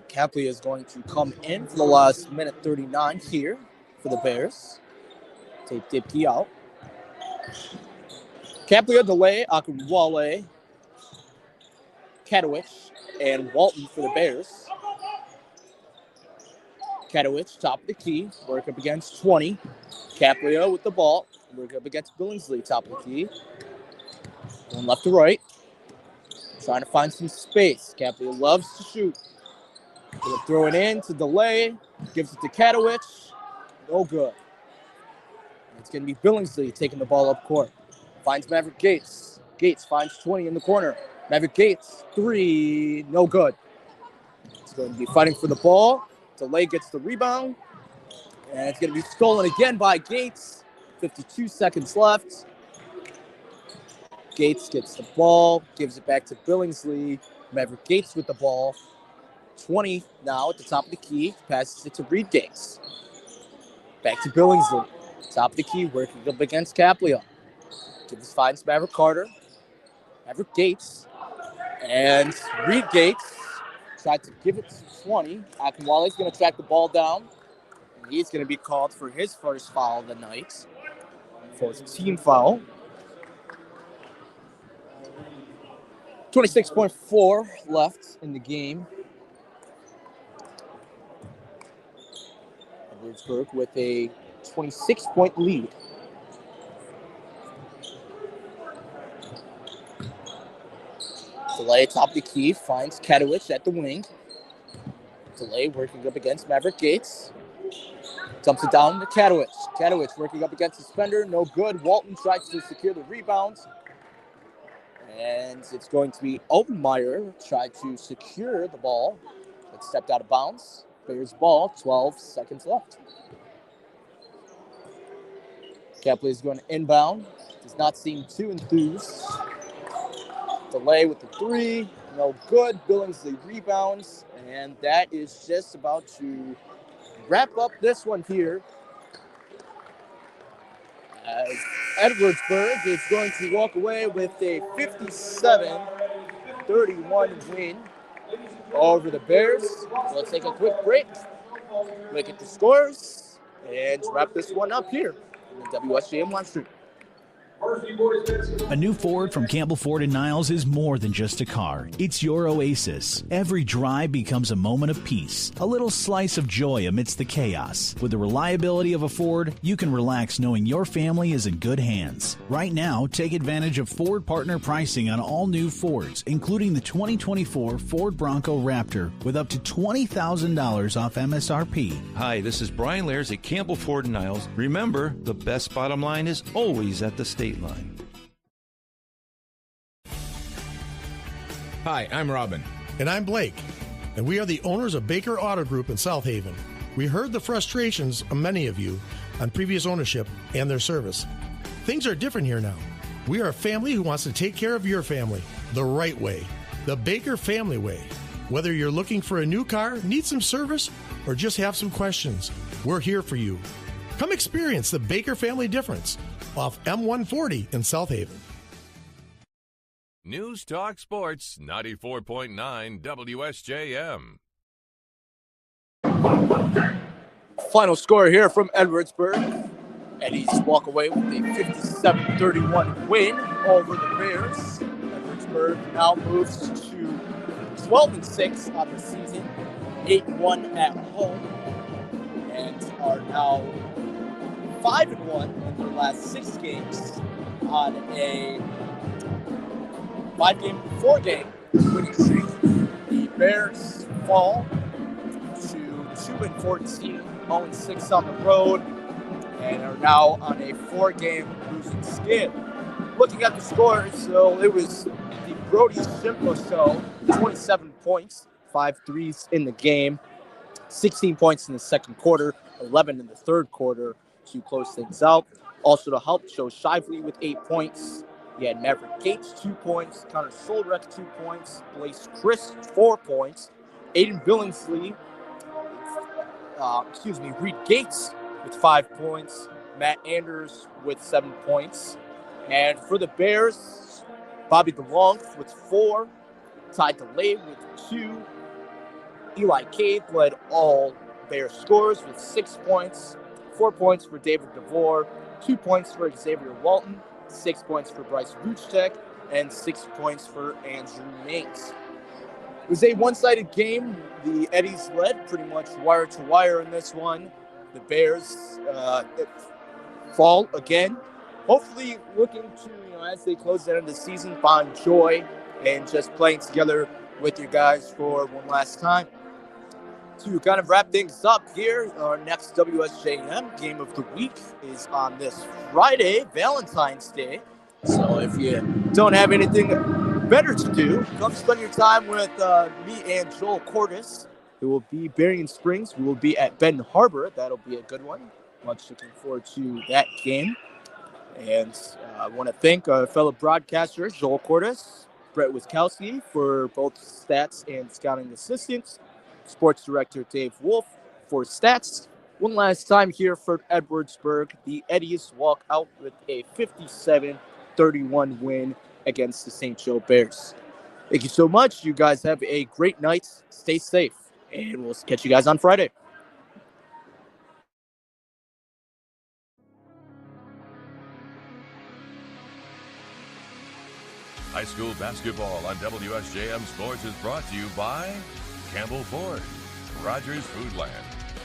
Caplia is going to come in for the last minute 39 here for the Bears. Take Dibkey out. Caplia, Delay, Akinwale, Katowicz, and Walton for the Bears. Katowicz, top of the key, work up against 20. Caplia with the ball, work up against Billingsley, top of the key. Going left to right. Trying to find some space. Caplia loves to shoot. Gonna throw it in to Delay. Gives it to Katowicz. No good. It's going to be Billingsley taking the ball up court. Finds Maverick Gates. Gates finds 20 in the corner. Maverick Gates, 3, no good. It's going to be fighting for the ball. Delay gets the rebound. And it's going to be stolen again by Gates. 52 seconds left. Gates gets the ball, gives it back to Billingsley. Maverick Gates with the ball. 20 now at the top of the key. Passes it to Reed Gates. Back to Billingsley. Top of the key, working up against Caplia. Gives finds Maverick Carter. Maverick Gates. And Reed Gates tried to give it to 20. Akinwale's going to track the ball down. And he's going to be called for his first foul of the night. For his team foul. 26.4 left in the game. Edwardsburg with a 26-point lead. Delay top of the key, finds Kadowich at the wing. Delay working up against Maverick Gates. Dumps it down to Kadowich. Kadowich working up against the defender, no good. Walton tries to secure the rebound. And it's going to be Obenmeyer tried to secure the ball, but stepped out of bounds. Bears ball, 12 seconds left. Capley is going to inbound. Does not seem too enthused. Delay with the three, no good. Billingsley rebounds, and that is just about to wrap up this one here. As Edwardsburg is going to walk away with a 57-31 win over the Bears. So let's take a quick break, look at the scores, and wrap this one up here in the WSJM live stream. A new Ford from Campbell Ford & Niles is more than just a car. It's your oasis. Every drive becomes a moment of peace, a little slice of joy amidst the chaos. With the reliability of a Ford, you can relax knowing your family is in good hands. Right now, take advantage of Ford partner pricing on all new Fords, including the 2024 Ford Bronco Raptor, with up to $20,000 off MSRP. Hi, this is Brian Lairs at Campbell Ford & Niles. Remember, the best bottom line is always at the state line. Hi, I'm Robin. And I'm Blake. And we are the owners of Baker Auto Group in South Haven. We heard the frustrations of many of you on previous ownership and their service. Things are different here now. We are a family who wants to take care of your family the right way, the Baker family way. Whether you're looking for a new car, need some service, or just have some questions, we're here for you. Come experience the Baker family difference off M140 in South Haven. News Talk Sports 94.9 WSJM. Final score here from Edwardsburg. Eddies walk away with a 57-31 win over the Bears. Edwardsburg now moves to 12-6 on the season, 8-1 at home, and are now 5-1 in their last 6 games on a 4-game winning streak. The Bears fall to 2-14, 0-6 on the road, and are now on a 4-game losing skid. Looking at the scores, so it was the Brody Shimpo show, 27 points, 5 threes in the game, 16 points in the second quarter, 11 in the third quarter to close things out. Also to help, Joe Shively with 8 points. You had Maverick Gates, 2 points. Connor Solrek, 2 points. Blaise Chris, 4 points. Aiden Billingsley, Reed Gates with 5 points. Matt Anders with 7 points. And for the Bears, Bobby DeLong with 4. Ty DeLay with 2. Eli Cade led all Bears scorers with 6 points. 4 points for David DeVore. 2 points for Xavier Walton. 6 points for Bryce Vuchtek, and 6 points for Andrew Mates. It was a one-sided game. The Eddies led pretty much wire to wire in this one. The Bears fall again. Hopefully looking to, as they close the end of the season, find joy and just playing together with you guys for one last time. To kind of wrap things up here, our next WSJM game of the week is on this Friday, Valentine's Day. So if you don't have anything better to do, come spend your time with me and Joel Cordes, who will be Berrien Springs. We will be at Benton Harbor. That'll be a good one. Much looking forward to that game. And I want to thank our fellow broadcasters, Joel Cordes, Brett Wiskowski, for both stats and scouting assistance. Sports Director Dave Wolf for stats, One last time here for Edwardsburg, the Eddies walk out with a 57-31 win against the St. Joe Bears. Thank you so much. You guys have a great night. Stay safe, and we'll catch you guys on Friday. High school basketball on WSJM Sports is brought to you by Campbell Ford, Rogers Foodland,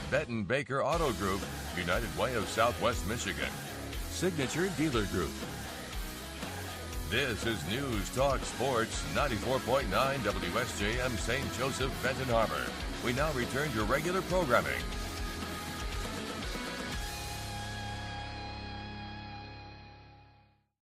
Benton Baker Auto Group, United Way of Southwest Michigan, Signature Dealer Group. This is News Talk Sports 94.9 WSJM St. Joseph, Benton Harbor. We now return to regular programming.